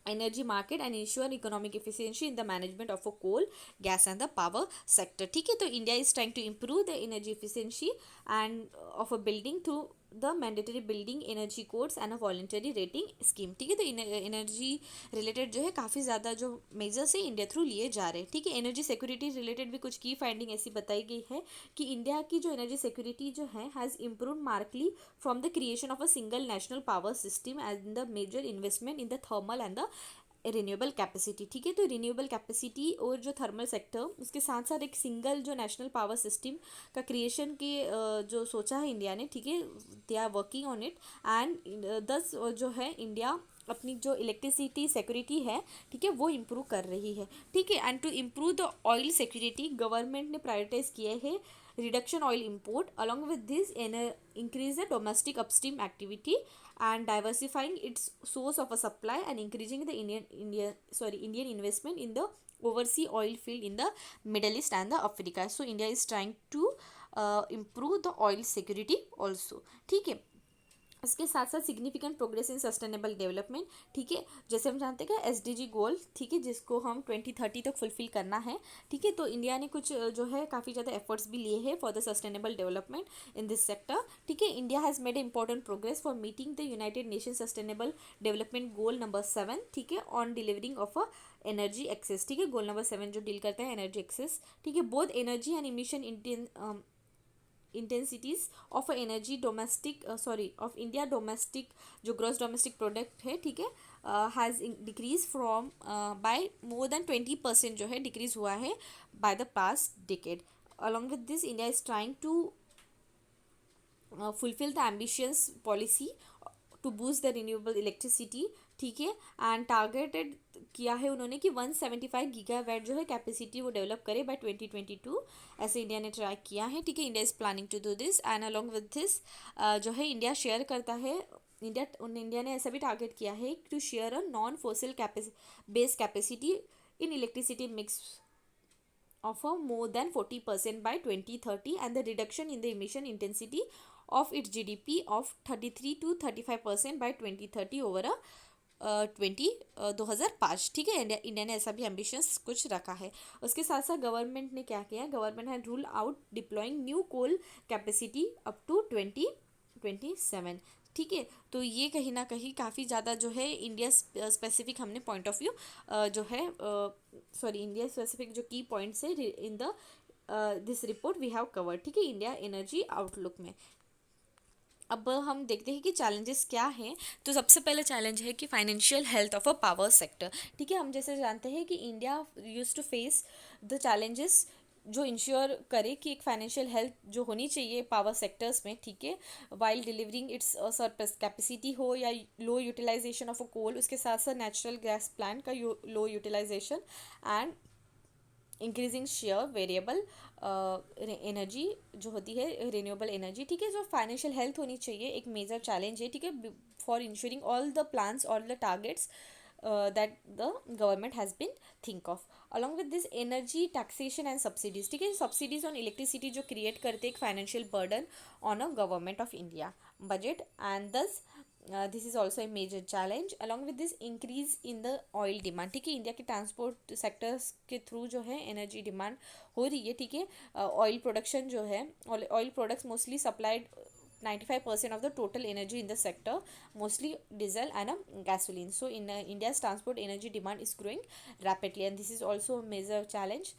energy market and ensure economic efficiency in the management of a coal, gas and the power sector, ठीक है। तो India is trying to improve the energy efficiency and of a building through the mandatory building energy codes and a voluntary rating scheme, ठीक है। तो energy related जो है काफ़ी ज़्यादा जो मेजर्स है इंडिया थ्रू लिए जा रहे हैं, ठीक है। एनर्जी सिक्योरिटी रिलेटेड भी कुछ की फाइंडिंग ऐसी बताई गई है कि इंडिया की जो एनर्जी सिक्योरिटी जो है has improve markedly from the creation of a single national power system and the major investment in the thermal and the renewable capacity, ठीक है। तो रिन्यूएबल कैपेसिटी और जो थर्मल सेक्टर उसके साथ साथ एक सिंगल जो नेशनल पावर सिस्टम का क्रिएशन के जो सोचा है इंडिया ने, ठीक है, they are working on it and thus जो है इंडिया अपनी जो इलेक्ट्रिसिटी सिक्योरिटी है, ठीक है, वो इम्प्रूव कर रही है, ठीक है। And to improve the oil security government ने प्रायोरिटाइज किए हैं reduction oil import, along with this increase the domestic upstream activity and diversifying its source of a supply and increasing the Indian investment in the overseas oil field in the Middle East and the Africa. So India is trying to improve the oil security also, ठीक है। इसके साथ साथ significant progress in sustainable development, ठीक है, जैसे हम जानते हैं कि एसडीजी गोल, ठीक है, जिसको हम 2030 तक फुलफिल करना है, ठीक है। तो इंडिया ने कुछ जो है काफ़ी ज़्यादा एफर्ट्स भी लिए हैं for the sustainable development in this sector, ठीक है। India has made important progress for meeting the United Nation sustainable development goal number 7, ठीक है, on delivering of a energy access, ठीक है। गोल नंबर 7 जो डील करता है एनर्जी एक्सेस, ठीक है। Both energy and emission intensities of energy domestic of India domestic जो ग्रॉस डोमेस्टिक प्रोडक्ट है, ठीक है, has decrease from by more than 20% जो है डिक्रीज हुआ है by the past decade. Along with this India is trying to fulfill the ambitious policy to boost the renewable electricity, ठीक है। एंड टारगेटेड किया है उन्होंने कि 175 गीगावाट जो है कैपेसिटी वो डेवलप करे बाय 2022, ऐसे इंडिया ने ट्राई किया है। ठीक है, India is planning to do this and along with this जो है इंडिया शेयर करता है, इंडिया ने ऐसा भी टारगेट किया है to share a non fossil base capacity in electricity mix of a more than 40% by 2030 and the reduction in the emission intensity of its GDP of 33 to 35% by 2030 over a 2005। ठीक है, India ने ऐसा भी ambitions कुछ रखा है। उसके साथ साथ गवर्नमेंट ने क्या किया, government had rule out deploying new coal capacity up to 2027। ठीक है, तो ये कहीं ना कहीं काफ़ी ज़्यादा जो है इंडिया स्पेसिफिक हमने पॉइंट ऑफ व्यू जो है इंडिया स्पेसिफिक जो की पॉइंट्स है in the this report we have covered. ठीक है, इंडिया एनर्जी आउटलुक में अब हम देखते हैं कि चैलेंजेस क्या हैं। तो सबसे पहला चैलेंज है कि financial health of a power sector. ठीक है, हम जैसे जानते हैं कि India use to face the challenges जो इंश्योर करे कि एक फाइनेंशियल हेल्थ जो होनी चाहिए पावर सेक्टर्स में। ठीक है, while delivering it's surplus capacity हो या लो यूटिलाइजेशन ऑफ अ कोल, उसके साथ साथ नेचुरल गैस प्लांट का low utilization and increasing share variable energy जो होती है रिन्यूएबल एनर्जी। ठीक है, जो फाइनेंशियल हेल्थ होनी चाहिए एक मेजर चैलेंज है। ठीक है, for ensuring all the plans all the targets that the government has been think of along with this energy taxation and subsidies। ठीक है, subsidies on electricity जो create करते एक financial burden on a government of India budget and thus this is also a major challenge along with this increase in the oil demand। ठीक है, India के transport sectors के through जो है energy demand हो रही है। ठीक है, ऑयल प्रोडक्शन जो है, oil products mostly supplied 95% of the total energy in the sector, mostly diesel and gasoline. So in India's transport energy demand is growing rapidly and this is also a major challenge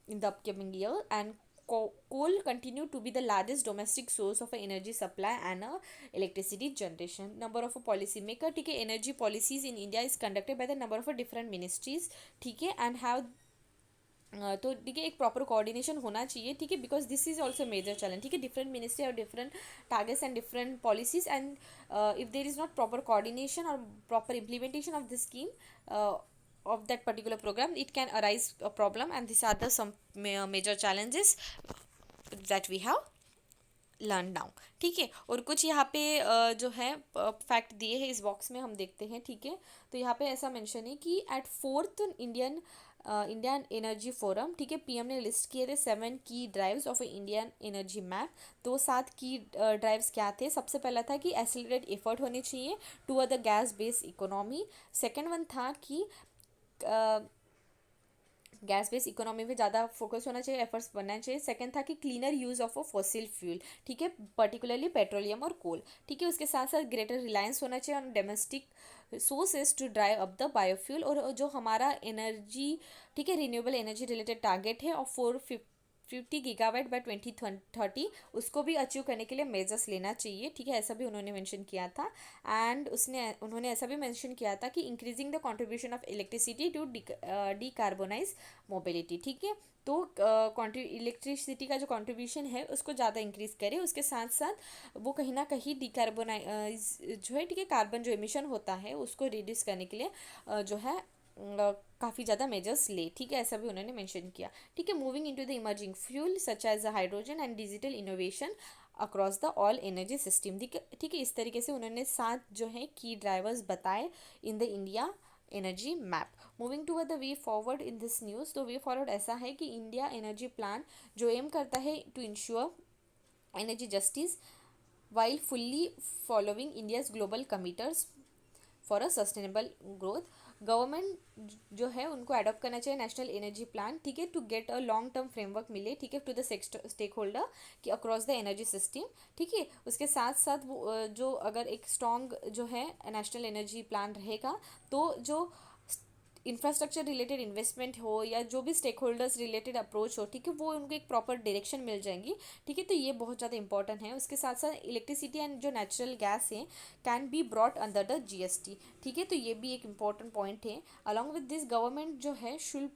in the upcoming year. And coal continue to be the largest domestic source of energy supply and electricity generation। number of a policy maker, ठीक है, energy policies in India is conducted by the number of different ministries। ठीक है, and have तो ठीक है एक proper coordination होना चाहिए। ठीक है, because this is also major challenge. ठीक है, डिफरेंट मिनिस्ट्री और different targets and different policies and if there is not proper coordination और proper implementation of this scheme of that particular program, it can arise a problem and these are the some major challenges that we have learn now. ठीक है, और कुछ यहाँ पे जो है fact दिए हैं इस बॉक्स में हम देखते हैं। ठीक है, तो यहाँ पे ऐसा मेंशन है कि at fourth Indian energy forum, ठीक है, पीएम ने लिस्ट किए थे 7 key drives of Indian energy map. तो 7 की ड्राइव्स क्या थे, सबसे पहला था कि एक्सेलरेट एफर्ट होने चाहिए to the gas based economy. Second one था कि गैस बेस्ड इकोनॉमी में ज़्यादा फोकस होना चाहिए, एफर्ट्स बनना चाहिए। सेकंड था कि cleaner use of a fossil fuel. ठीक है, पर्टिकुलरली पेट्रोलियम और कोल। ठीक है, उसके साथ साथ ग्रेटर रिलायंस होना चाहिए on domestic sources to drive up the biofuel. और जो हमारा एनर्जी, ठीक है, रिन्यूएबल एनर्जी रिलेटेड टारगेट है और 450 गीगावाट बाय 2030 उसको भी अचीव करने के लिए मेजर्स लेना चाहिए। ठीक है, ऐसा भी उन्होंने मेंशन किया था। एंड उन्होंने ऐसा भी मेंशन किया था कि increasing the contribution of electricity to decarbonise mobility. ठीक है, तो इलेक्ट्रिसिटी का जो कंट्रीब्यूशन है उसको ज़्यादा इंक्रीज करे, उसके साथ साथ वो कहीं ना कहीं डीकार्बोनाइज जो है, ठीक है, कार्बन जो एमिशन होता है उसको रिड्यूस करने के लिए जो है काफ़ी ज़्यादा मेजर्स ले। ठीक है, ऐसा भी उन्होंने मेंशन किया। ठीक है, moving into the emerging fuel such as hydrogen and digital innovation across the all energy system. ठीक है, इस तरीके से उन्होंने 7 जो है की ड्राइवर्स बताए in the India energy map. Moving to the way forward in this news, तो वे फॉरवर्ड ऐसा है कि इंडिया एनर्जी प्लान जो एम करता है to ensure energy justice while fully following India's global commitments for a sustainable growth. Government जो है उनको अडॉप्ट करना चाहिए नेशनल एनर्जी प्लान। ठीक है, to get a long term framework मिले। ठीक है, टू द स्टेक होल्डर कि अक्रॉस द एनर्जी सिस्टम। ठीक है, उसके साथ साथ वो जो अगर एक स्ट्रॉन्ग जो है नेशनल एनर्जी प्लान रहेगा तो जो इंफ्रास्ट्रक्चर रिलेटेड इन्वेस्टमेंट हो या जो भी स्टेक होल्डर्स रिलेटेड अप्रोच हो, ठीक है, वो उनको एक प्रॉपर डायरेक्शन मिल जाएंगी। ठीक है, तो ये बहुत ज़्यादा इंपॉर्टेंट है। उसके साथ साथ इलेक्ट्रिसिटी एंड जो नेचुरल गैस है can be brought under the GST. ठीक है, तो ये भी एक इम्पॉर्टेंट पॉइंट है। अलॉन्ग विद दिस गवर्नमेंट जो है should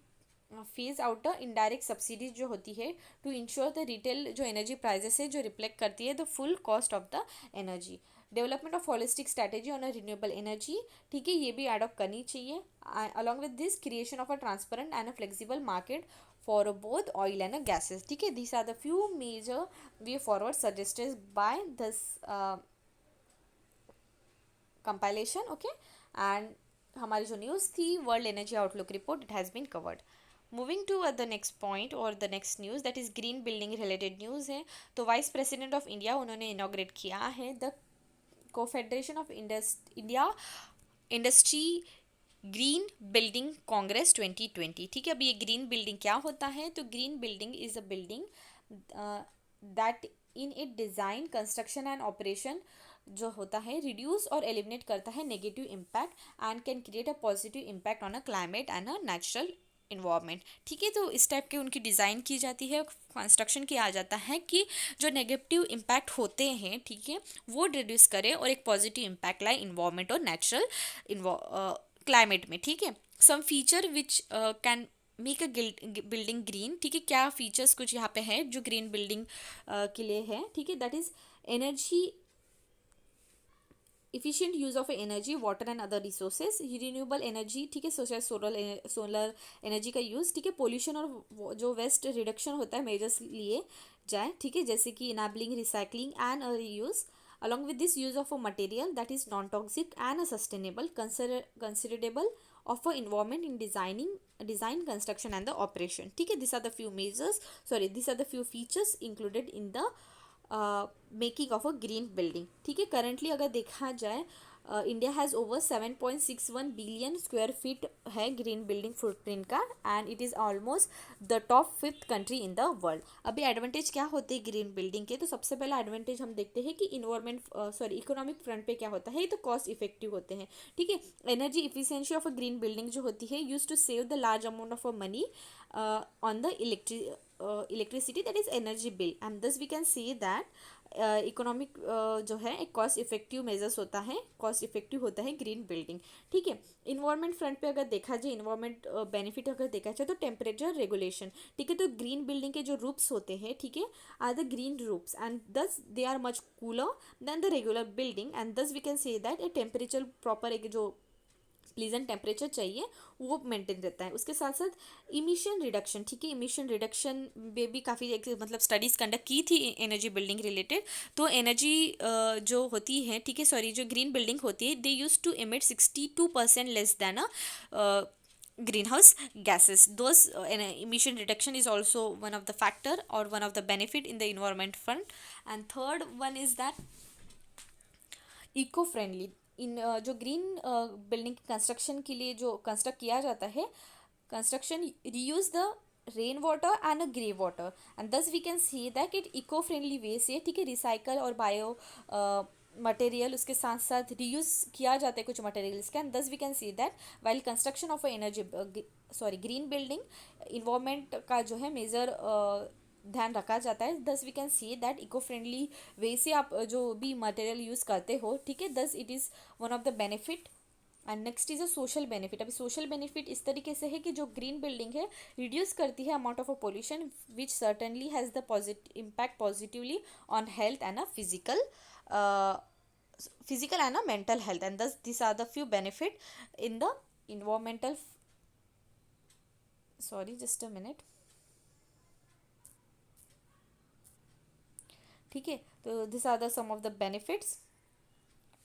phase out the indirect subsidies जो होती है टू इंश्योर द रिटेल जो एनर्जी प्राइजेस है जो रिफ्लेक्ट करती है the full cost of the energy. Development of holistic strategy on a renewable energy, ठीक है, ये भी एडॉप्ट करनी चाहिए। Along with this creation of a transparent and a flexible market for both oil and gases, ठीक है। These are the few major way forward suggested by this compilation, okay. And हमारी जो न्यूज़ थी world energy outlook report, it has been covered. Moving to the next point और the next news that is green building related news है। तो vice president of India उन्होंने inaugurate किया है the confederation of India industry green building congress 2020, ठीक है। अभी ये ग्रीन बिल्डिंग क्या होता है? तो green building is a building that in it design construction and operation जो होता है रिड्यूस और एलिमिनेट करता है negative impact and can create a positive impact on a climate and a natural environment, ठीक है। तो इस टाइप की उनकी डिज़ाइन की जाती है, कंस्ट्रक्शन किया जाता है कि जो नेगेटिव इम्पैक्ट होते हैं, ठीक है, वो रिड्यूस करे और एक पॉजिटिव इम्पैक्ट लाए इन्वायरमेंट और नेचुरल क्लाइमेट में, ठीक है। Some feature which can make a building green, ठीक है। क्या फीचर्स कुछ यहाँ पे है जो ग्रीन बिल्डिंग के लिए है, ठीक है। That is energy efficient use of energy, water and other resources, renewable energy, ठीक है, सोलर एनर्जी का यूज़, ठीक है। पोल्यूशन और जो वेस्ट रिडक्शन होता है मेजर्स लिए जाए, ठीक है, जैसे कि enabling recycling and reuse. along with this use of a material that is non-toxic and a sustainable considerable of a environment in design construction and the operation, ठीक है। these are the few measures, sorry, these are the few features included in the making of a green building, ठीक है। Currently अगर देखा जाए India has over 7.61 billion square feet है green building footprint का and it is almost the top 5th country in the world. अभी advantage क्या होते हैं ग्रीन बिल्डिंग के? तो सबसे पहला एडवांटेज हम देखते हैं कि इकोनॉमिक फ्रंट पे क्या होता है, तो कॉस्ट इफेक्टिव होते हैं, ठीक है। Energy efficiency of a green building जो होती है use to save the large amount of a money on the electricity, that is energy bill, and thus we can see that economic जो है एक कॉस्ट इफेक्टिव मेजर्स होता है, cost effective होता है ग्रीन बिल्डिंग, ठीक है। इन्वायरमेंट फ्रंट पे अगर देखा जाए, इन्वायरमेंट बेनिफिट अगर देखा जाए तो टेम्परेचर रेगुलेशन, ठीक है। तो ग्रीन बिल्डिंग के जो रूप्स होते हैं, ठीक है, are the green roofs and thus they are much cooler than the regular building and thus we can say that a temperature proper एक जो प्लीजेंट टेम्परेचर चाहिए वो मेंटेन रहता है। उसके साथ साथ इमिशन रिडक्शन, ठीक है, इमिशन रिडक्शन में भी काफ़ी मतलब स्टडीज़ कंडक्ट की थी एनर्जी बिल्डिंग रिलेटेड। तो एनर्जी जो होती है, ठीक है, सॉरी, जो ग्रीन बिल्डिंग होती है they use to emit 62% less than a greenhouse gases. Those emission reduction is also one of the factor or one of the benefit in the environment front. And third one is that eco friendly in जो green building construction के लिए जो construct किया जाता है, construction reuse the rain water and a grey water and thus we can see that it eco friendly way से, ठीक है, रिसाइकल और बायो मटेरियल उसके साथ साथ रीयूज किया जाता है कुछ मटेरियल्स का and thus we can see that while construction of energy green building environment का जो है मेजर ध्यान रखा जाता है। Thus we can see that eco friendly way से आप जो भी मटेरियल यूज़ करते हो, ठीक है, thus it is one of the benefit. And next is a social benefit. अभी सोशल बेनिफिट इस तरीके से है कि जो ग्रीन बिल्डिंग है रिड्यूस करती है amount of a pollution which certainly has the impact positively on health and a physical and a mental health and thus this are the few benefit in the environmental, sorry just a minute, ठीक है। तो this are the some of the benefits,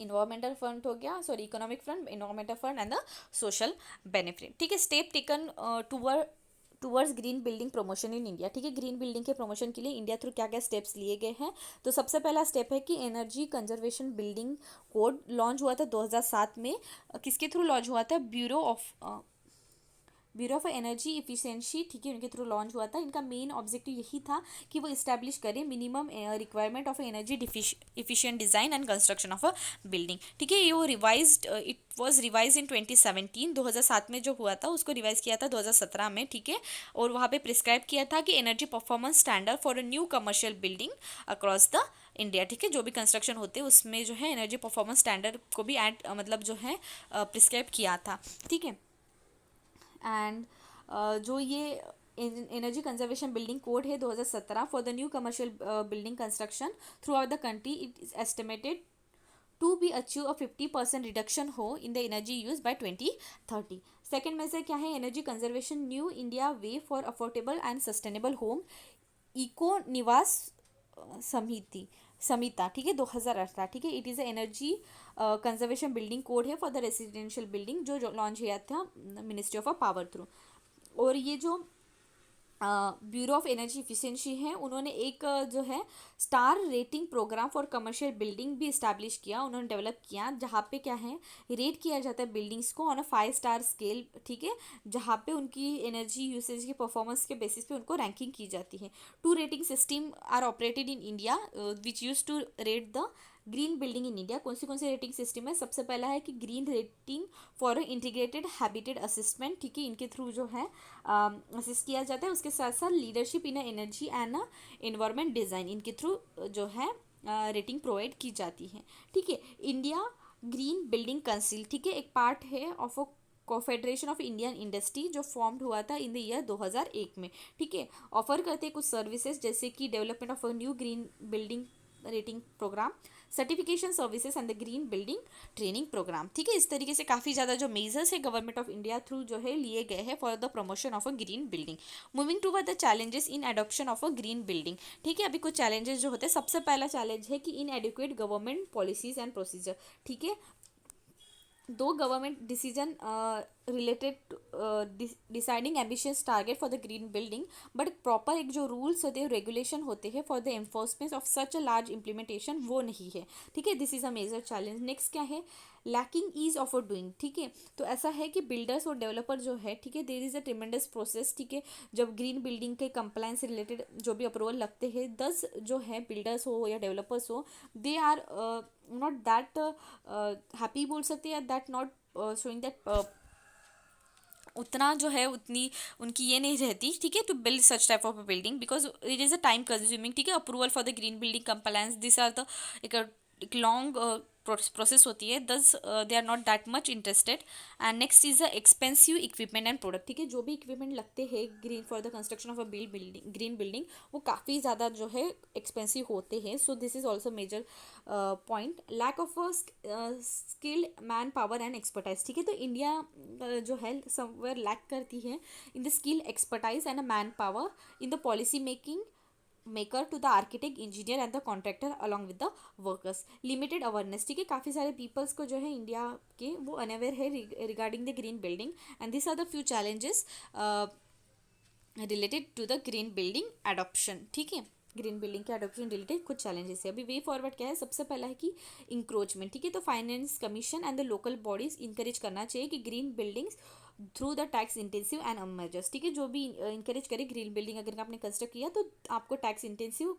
environmental front हो गया, sorry economic front, environmental front and the social benefit, ठीक है। Step taken towards green building promotion in India, ठीक है। Green building के प्रमोशन के लिए इंडिया थ्रू क्या क्या स्टेप्स लिए गए हैं? तो सबसे पहला स्टेप है कि energy conservation building code launch हुआ था 2007 में। किसके थ्रू लॉन्च हुआ था? ब्यूरो ऑफ एनर्जी इफिशिएंसी, ठीक है, उनके थ्रू लॉन्च हुआ था। इनका मेन ऑब्जेक्टिव यही था कि वो इस्टेब्लिश करें minimum requirement of energy efficient design and construction of a building, ठीक है। ये वो revised, it was revise in 2017, 2007 में जो हुआ था उसको रिवाइज किया था 2017 में, ठीक है। और वहाँ पे प्रिस्क्राइब किया था कि energy performance standard for a new commercial building across the India, ठीक है। जो भी कंस्ट्रक्शन होते हैं उसमें जो है एनर्जी परफॉर्मेंस स्टैंडर्ड को भी ऐड मतलब जो है प्रिस्क्राइब किया था, ठीक है। एंड जो ये एनर्जी कंजर्वेशन बिल्डिंग कोड है 2017 for the new commercial building construction throughout the country, it is estimated to be achieve a 50% reduction हो in the energy use by 2030। Second में से क्या है, energy conservation new India way for affordable and sustainable home, eco Niwas Samiti Samita, ठीक है, 2018, ठीक है। It is a energy conservation building code है फॉर द रेसिडेंशियल बिल्डिंग, जो लॉन्च किया था मिनिस्ट्री ऑफ पावर थ्रू। और ये जो ब्यूरो ऑफ एनर्जी इफिशिएंसी है, उन्होंने एक जो है star rating programme for commercial building भी इस्टेब्लिश किया, उन्होंने डेवलप किया, जहाँ पे क्या है रेट किया जाता है बिल्डिंग्स को ऑन अ 5 स्टार स्केल, ठीक है, जहाँ पे उनकी एनर्जी यूसेज की परफॉर्मेंस के बेसिस पे उनको रैंकिंग की जाती है। 2 rating system are operated in India which use to rate the green building in India. कौन सी रेटिंग सिस्टम है, सबसे पहला है कि green rating for integrated habitat assessment, ठीक है, इनके थ्रू जो है असिस्ट किया जाता है। उसके साथ साथ leadership in energy and environment design, इनके थ्रू जो है रेटिंग प्रोवाइड की जाती है, ठीक है। इंडिया ग्रीन बिल्डिंग काउंसिल, ठीक है, एक पार्ट है of a confederation of Indian industry, जो फॉर्म्ड हुआ था इन द ईयर 2001 में, ठीक है। ऑफर करते हैं कुछ सर्विसेज जैसे कि development of a new green building rating programme, certification services and the green building training programme, ठीक है। इस तरीके से काफ़ी ज़्यादा जो मेजर्स है गवर्नमेंट ऑफ इंडिया थ्रू जो है लिए गए हैं for the promotion of a green building. Moving to the challenges in adoption of a green building, ठीक है। अभी कुछ चैलेंजेस जो होते हैं, सबसे पहला चैलेंज है कि inadequate government policies and procedure, ठीक है। Though government decision related deciding ambitious target for the green building, but proper एक जो रूल्स होते हैं रेगुलेशन होते हैं for the enforcement of such a large implementation वो नहीं है, ठीक है। This is a major challenge. Next क्या है, lacking ease of a doing, ठीक है। तो ऐसा है कि बिल्डर्स और डेवलपर जो है, ठीक है, there is a tremendous process, ठीक है। जब ग्रीन बिल्डिंग के कंप्लायंस से रिलेटेड जो भी अप्रूवल लगते हैं, 10 जो है बिल्डर्स हो या डेवलपर्स हो, they are not that happy बोल सकते हैं, दैट नॉट शोइंग दैट उतना जो है उतनी उनकी ये नहीं रहती, ठीक है, to build such type of a building because it is a time consuming, ठीक है। Approval for the green building compliance, this are the एक लॉन्ग प्रोसेस होती है, thus they are not that much interested. And next is the expensive equipment and product, ठीक है। जो भी equipment लगते हैं green for the construction of a building green building, वो काफ़ी ज़्यादा जो है एक्सपेंसिव होते हैं, so this is also major point. Lack of skilled man power and expertise, ठीक है। तो इंडिया जो है समवेयर लैक करती है in the skill expertise and a man power in the policy making maker to the architect engineer and the contractor along with the workers. Limited awareness, ठीक है, काफ़ी सारे पीपल्स को जो है इंडिया के वो अनअवेयर है regarding the green building, and this are the few challenges related to the green building adoption, ठीक है। ग्रीन बिल्डिंग के एडॉप्शन रिलेटेड कुछ चैलेंजेस है। अभी वे फॉरवर्ड क्या है, सबसे पहला है कि इंक्रोचमेंट, ठीक है। तो finance commission and the local bodies encourage करना चाहिए कि green buildings through the tax intensive and measures, ठीक है, जो भी इंकरेज करे ग्रीन बिल्डिंग अगर आपने कंस्ट्रक्ट किया तो आपको टैक्स इंटेंसिव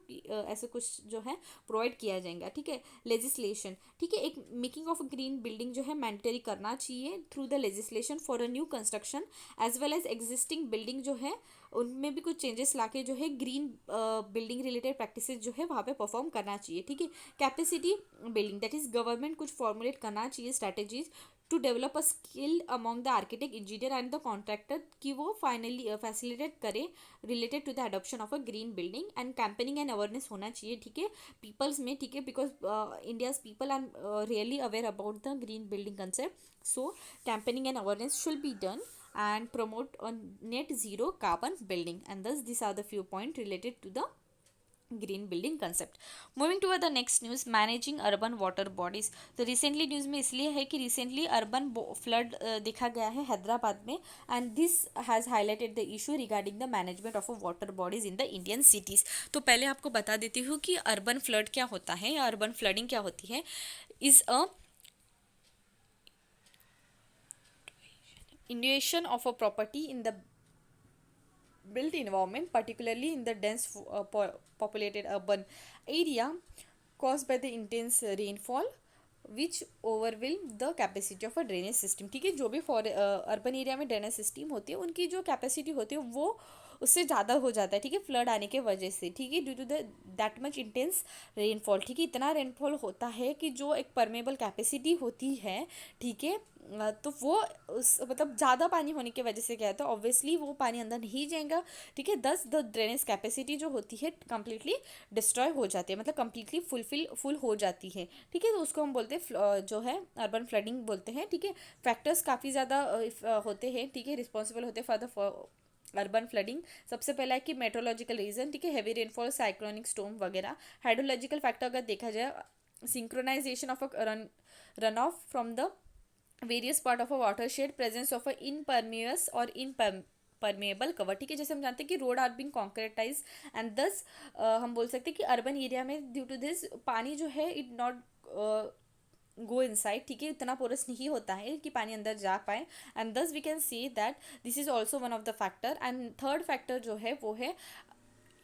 ऐसे कुछ जो है प्रोवाइड किया जाएगा, ठीक है। लेजिस्लेशन, ठीक है, एक मेकिंग ऑफ ग्रीन बिल्डिंग जो है मैंडेटरी करना चाहिए through the legislation for a new construction as well as existing building जो है उनमें भी कुछ चेंजेस लाके जो है ग्रीन बिल्डिंग रिलेटेड प्रैक्टिसेस जो है वहाँ पे परफॉर्म करना चाहिए, ठीक है। Capacity building, that is government कुछ फॉर्मुलेट करना चाहिए strategies to develop a skill among the architect engineer and the contractor कि वो फाइनली फैसिलिटेट करे related to the adoption of a green building. And campaigning and awareness होना चाहिए, ठीक है, पीपल्स में, ठीक है, because India's people are really aware about the green building concept, so campaigning and awareness should be done and promote a net zero carbon building, and thus these are the few points related to the green building concept. Moving to the next news, managing urban water bodies. तो recently news में इसलिए है कि recently urban flood देखा गया है हैदराबाद में, and this has highlighted the issue regarding the management of water bodies in the Indian cities. तो पहले आपको बता देती हूँ कि अर्बन फ्लड क्या होता है या अर्बन फ्लडिंग क्या होती है। Is a inundation of a property in the built environment, particularly in the dense populated urban area, caused by the intense rainfall which overwhelm the capacity of a drainage system, ठीक है। जो भी for urban area में drainage system होती है उनकी जो capacity होती है वो उससे ज़्यादा हो जाता है, ठीक है, फ्लड आने के वजह से, ठीक है, due to the that much intense rainfall, ठीक है। इतना रेनफॉल होता है कि जो एक परमेबल कैपेसिटी होती है, ठीक है, तो वो उस मतलब ज़्यादा पानी होने की वजह से क्या है, तो ऑब्वियसली वो पानी अंदर नहीं जाएगा, ठीक है। दस द ड्रेनेज कैपेसिटी जो होती है कम्प्लीटली डिस्ट्रॉय हो जाती है, मतलब कम्प्लीटली फुल हो जाती है, ठीक है। तो उसको हम बोलते हैं जो है अर्बन फ्लडिंग बोलते हैं, ठीक है। फैक्टर्स काफ़ी ज़्यादा होते हैं, ठीक है, रिस्पॉन्सिबल होते हैं फॉर द अर्बन फ्लडिंग। सबसे पहला है कि मेट्रोलॉजिकल रीजन, ठीक है, हैवी रेनफॉल, साइक्लोनिक स्टॉर्म वगैरह। हाइड्रोलॉजिकल फैक्टर अगर देखा जाए, synchronization of a run off from the various part of a watershed, presence of a impervious और परमेएबल कवर, ठीक है। जैसे हम जानते हैं कि रोड आर बिंग कॉन्क्रेटाइज एंड दस हम बोल सकते हैं कि अर्बन एरिया में ड्यू टू दिस पानी जो है इट नॉट गो इनसाइड, ठीक है, इतना पोरस नहीं होता है कि पानी अंदर जा पाए, and thus we can see that this is also one of the factor. And third factor जो है वो है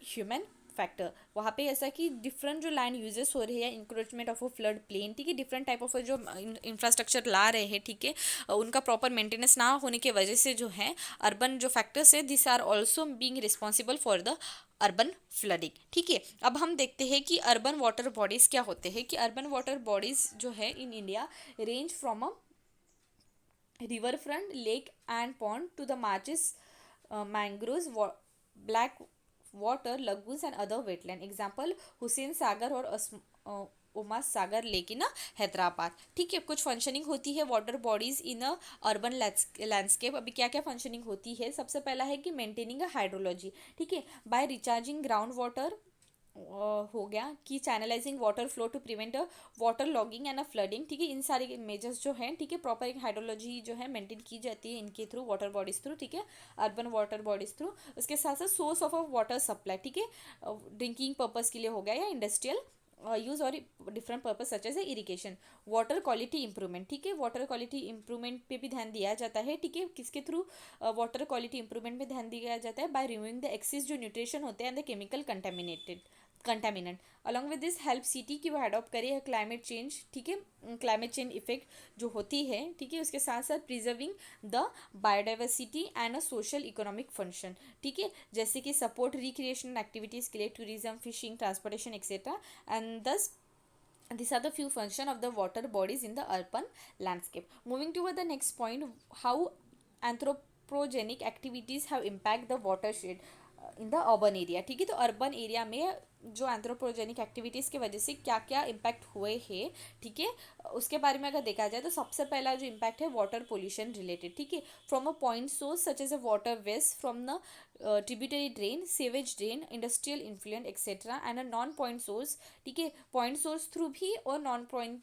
ह्यूमन फैक्टर। वहाँ पे ऐसा कि डिफरेंट जो लैंड यूजेस हो रहे हैं, encroachment of a flood plane, ठीक है, डिफरेंट टाइप ऑफ जो इंफ्रास्ट्रक्चर ला रहे हैं, ठीक है, उनका प्रॉपर मेंटेनेंस ना होने की वजह से जो है अर्बन जो फैक्टर्स है this are also being responsible for the urban flooding, ठीक है। अब हम देखते हैं कि अर्बन वाटर बॉडीज क्या होते हैं, कि अर्बन वाटर बॉडीज जो है in India range from a river front, lake and pond to the marshes, mangroves, black water, lagoons and other wetland. Example Hussein Sagar और उमास सागर लेक इन हैदराबाद, ठीक है। कुछ फंक्शनिंग होती है water bodies in a urban landscape. अभी क्या क्या functioning होती है, सबसे पहला है कि मेंटेनिंग अ हाइड्रोलॉजी, ठीक है, बाय रिचार्जिंग ग्राउंड वाटर, हो गया कि channelising water flow to prevent a water logging and a flooding, ठीक है। इन सारे मेजर्स जो हैं, ठीक है, प्रॉपर एक हाइड्रोलॉजी जो है मेंटेन की जाती है इनके थ्रू, वाटर बॉडीज थ्रू, ठीक है, अर्बन वाटर बॉडीज थ्रू। उसके साथ साथ source of a water supply, ठीक है, ड्रिंकिंग पर्पज के लिए हो गया या इंडस्ट्रियल यूज और different purpose such as irrigation. Water quality improvement, ठीक है, वाटर क्वालिटी इंप्रूवमेंट पे भी ध्यान दिया जाता है, ठीक है। किसके थ्रू? वाटर क्वालिटी इंप्रूवमेंट में ध्यान दिया जाता है बाय रिमूविंग द एक्सिस जो न्यूट्रिशन होते हैं and the chemical contaminant. Along with this help city की वो अडॉप्ट करे क्लाइमेट चेंज, ठीक है, क्लाइमेट चेंज इफेक्ट जो होती है, ठीक है। उसके साथ साथ preserving the biodiversity and a social economic function, ठीक है, जैसे कि सपोर्ट रिक्रिएशनल एक्टिविटीज़ के लिए tourism, fishing, transportation etcetera. And दस these are the few function of the water bodies in the urban landscape. Moving toward the next point, how anthropogenic activities have impact the watershed in the urban area, ठीक है। तो urban area में जो anthropogenic activities की वजह से क्या क्या इम्पैक्ट हुए हैं, ठीक है, उसके बारे में अगर देखा जाए तो सबसे पहला जो इम्पैक्ट है वाटर पोल्यूशन रिलेटेड, ठीक है, from a point source such as a water waste from the tributary drain, sewage drain, industrial influent et cetera and a non point source, ठीक है, पॉइंट सोर्स थ्रू भी और नॉन पॉइंट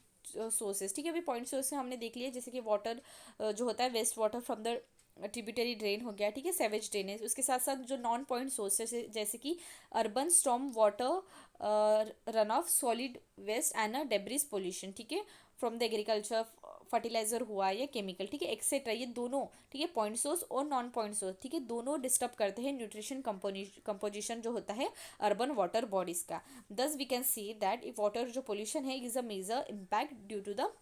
सोर्सेज, ठीक है। अभी point source से हमने देख लिया जैसे कि वाटर जो होता है waste water from the tributary drain हो गया, ठीक है, सेवेज ड्रेनेज। उसके साथ साथ जो नॉन पॉइंट सोर्सेस जैसे कि urban storm water run off, solid waste and a debris pollution, ठीक है, फ्रॉम द एग्रीकल्चर, फर्टिलाइजर हुआ या केमिकल, ठीक है, एक्सेट्रा। ये दोनों, ठीक है, पॉइंट सोर्स और नॉन पॉइंट सोर्स, ठीक है, दोनों डिस्टर्ब करते हैं न्यूट्रिशन कंपोजिशन जो होता है अर्बन वाटर बॉडीज का। Thus we can see that if water जो पोल्यूशन है is a major impact due to the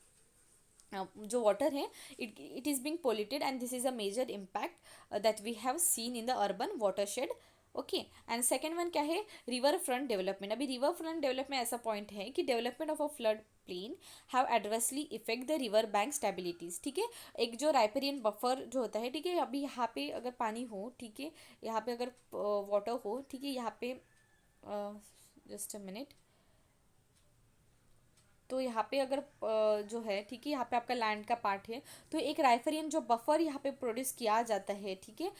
जो वाटर है it is being polluted and this is a major impact that we have seen in the urban watershed. Okay, and second one क्या है? River front development. अभी river front development ऐसा point है कि development of a flood plain have adversely effect the river bank stabilities, ठीक है। एक जो राइपेरियन बफर जो होता है, ठीक है, अभी यहाँ पे अगर पानी हो, ठीक है, यहाँ पे अगर वाटर हो, ठीक है, यहाँ पे जस्ट अ मिनट, तो यहाँ पे अगर जो है, ठीक है, यहाँ पे आपका लैंड का पार्ट है, तो एक राइफरियन जो बफर यहाँ पे प्रोड्यूस किया जाता है, ठीक है,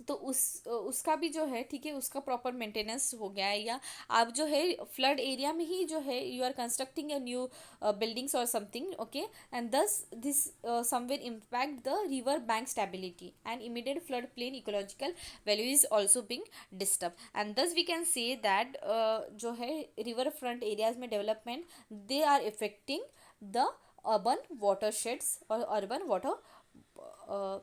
तो उसका भी जो है, ठीक है, उसका प्रॉपर मेंटेनेंस हो गया है, या आप जो है फ्लड एरिया में ही जो है you are constructing a new buildings और something, okay, and thus this somewhere impact the river bank stability and immediate flood plain ecological value is also being disturb. And thus we can say that जो है river front areas में development they are affecting the urban watersheds और urban water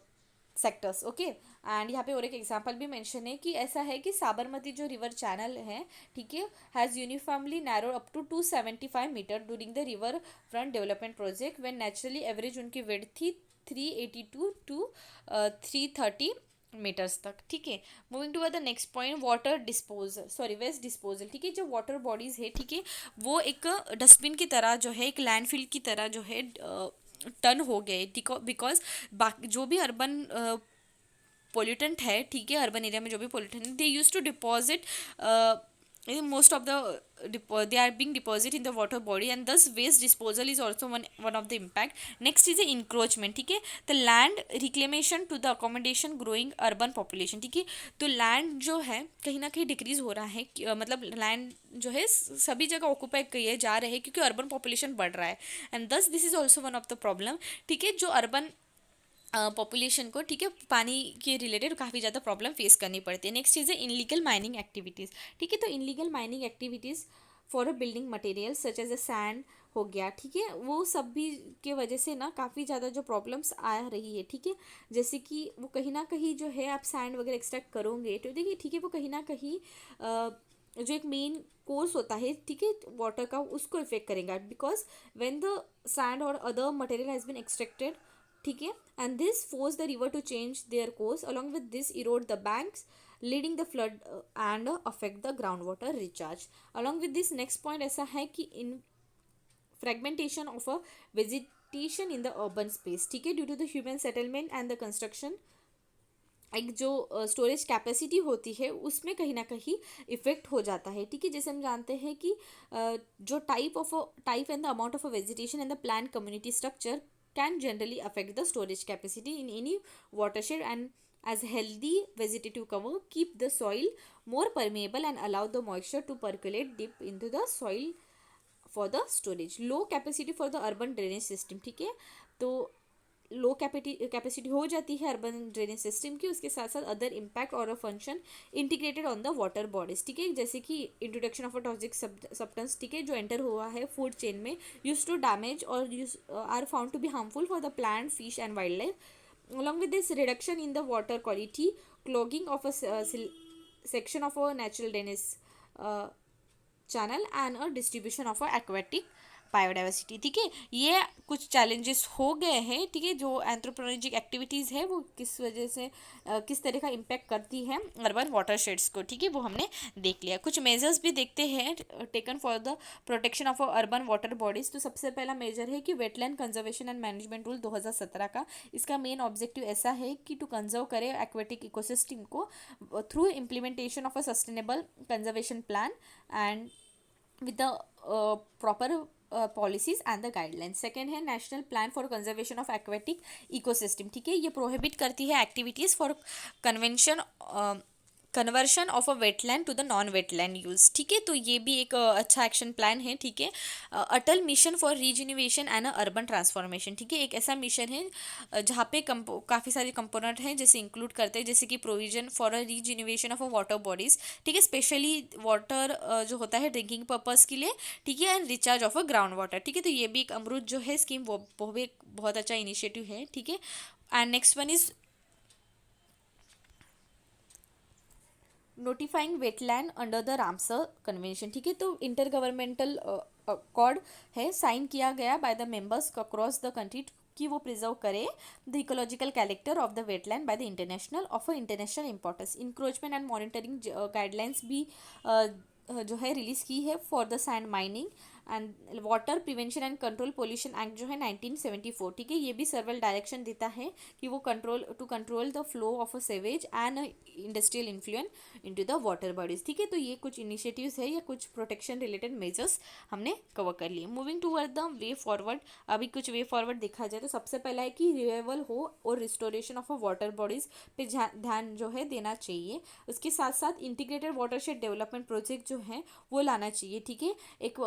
sectors, okay. And यहाँ पे और एक example भी mention है कि ऐसा है कि साबरमती जो रिवर चैनल है, ठीक है, has uniformly narrow up to 275 metre during the river front development project when naturally average उनकी विड्थ थी 382 टू 330 मीटर्स तक, ठीक है। Moving to the next point, water disposal, sorry waste disposal, ठीक है, जो वाटर बॉडीज है, ठीक है, वो एक डस्टबिन की तरह जो है, एक लैंडफिल की तरह जो है टर्न हो गए, बिकॉज जो भी अर्बन पोल्यूटेंट है, ठीक है, अर्बन एरिया में जो भी pollutant they use to deposit, most of the they are being deposited in the water body, and thus waste disposal is also one of the impact. Next is the encroachment, ठीक है, the land reclamation to the accommodation growing urban population, ठीक है, तो land जो है कहीं ना कहीं डिक्रीज हो रहा है मतलब लैंड जो है सभी जगह ऑक्यूपाई किए जा रहे हैं क्योंकि अर्बन पॉपुलेशन बढ़ रहा है, and thus this is also one of the problem, ठीक है, जो अर्बन पॉपुलेशन को, ठीक है, पानी के रिलेटेड काफ़ी ज़्यादा प्रॉब्लम फेस करनी पड़ती है. नेक्स्ट चीज़ है इनलीगल माइनिंग एक्टिविटीज़, ठीक है, तो illegal mining activities for a building material such as a sand हो गया, ठीक है, वो सब भी के वजह से ना काफ़ी ज़्यादा जो प्रॉब्लम्स आ रही है, ठीक है, जैसे कि वो कहीं ना कहीं जो है आप सैंड वगैरह एक्सट्रैक्ट करोगे तो देखिए, ठीक है, वो कहीं ना कहीं जो एक मेन कोर्स होता है, ठीक है, वाटर का, उसको इफेक्ट करेगा, बिकॉज व्हेन द सैंड और other material has been extracted, ठीक है, and this force the river to change their course, along with this erode the banks leading the flood and affect the ground water recharge. Along with this next point ऐसा है कि in fragmentation of a vegetation in the urban space, ठीक है, due to the human settlement and the construction, एक जो storage capacity होती है उसमें कहीं ना कहीं इफेक्ट हो जाता है, ठीक है, जैसे हम जानते हैं कि जो type and the amount of a vegetation and the plant community structure can generally affect the storage capacity in any watershed, and as healthy vegetative cover keep the soil more permeable and allow the moisture to percolate deep into the soil for the storage. Low capacity for the urban drainage system, ठीक है, तो लो capacity हो जाती है urban drainage system की, उसके साथ साथ अदर इम्पैक्ट और a function integrated on the water bodies, ठीक है, जैसे कि introduction of a toxic substance, ठीक है, जो एंटर हुआ है फूड चेन में, यूज टू डैमेज और use are found to be harmful for the plant, fish and wildlife. Along with this, reduction in the water quality, clogging of a section of a natural drainage uh, channel, and a distribution of a aquatic biodiversity, ठीक है, ये कुछ challenges हो गए हैं, ठीक है, जो एंथ्रोपोलॉजिक एक्टिविटीज़ है वो किस वजह से किस तरह का इम्पैक्ट करती है अर्बन वाटरशेड्स को, ठीक है, वो हमने देख लिया. कुछ मेजर्स भी देखते हैं taken for the protection of urban water bodies. तो सबसे पहला मेजर है कि wetland conservation and management rule 2017 का. इसका मेन ऑब्जेक्टिव ऐसा है कि टू कंजर्व करे एक्वेटिक इकोसिस्टम को through implementation of a sustainable conservation plan and with the proper policies and the guidelines. Second है national plan for conservation of aquatic ecosystem, ठीक है, ये प्रोहिबिट करती है activities for conversion of a wetland to the non wetland use, ठीक है, तो ये भी एक अच्छा एक्शन प्लान है, ठीक है. Atal mission for rejuvenation and urban transformation, ठीक है, एक ऐसा मिशन है जहाँ पे काफ़ी सारे कंपोनेंट हैं जैसे इंक्लूड करते हैं, जैसे कि provision for a rejuvenation of a water bodies, ठीक है, स्पेशली वाटर जो होता है ड्रिंकिंग पर्पज़ के लिए, ठीक है, and recharge of a ground water, ठीक है, तो ये भी एक अमृत जो है स्कीम वो भी एक बहुत अच्छा इनिशिएटिव है, ठीक है. And next one is notifying wetland under the Ramsar convention, ठीक है, तो इंटर गवर्नमेंटल अकॉर्ड है साइन किया गया by the members across the country कि वो प्रिजर्व करे the ecological character of the wetland by the international of international importance. Encroachment and monitoring guidelines भी जो है रिलीज़ की है for the sand mining and water prevention and control pollution act जो है 1974, ठीक है, ये भी सर्वल डायरेक्शन देता है कि वो control the flow of a sewage and industrial influence into the water bodies, ठीक है, तो ये कुछ इनिशिएटिव्स है या कुछ प्रोटेक्शन रिलेटेड मेजर्स हमने कवर कर लिए. Moving toward the way forward, अभी कुछ वे फॉरवर्ड देखा जाए तो सबसे पहला है कि रिन्यूएबल हो और restoration of a water bodies पे ध्यान जो है देना चाहिए. उसके साथ साथ इंटीग्रेटेड वाटरशेड डेवलपमेंट प्रोजेक्ट जो है वो लाना चाहिए, ठीक है, एक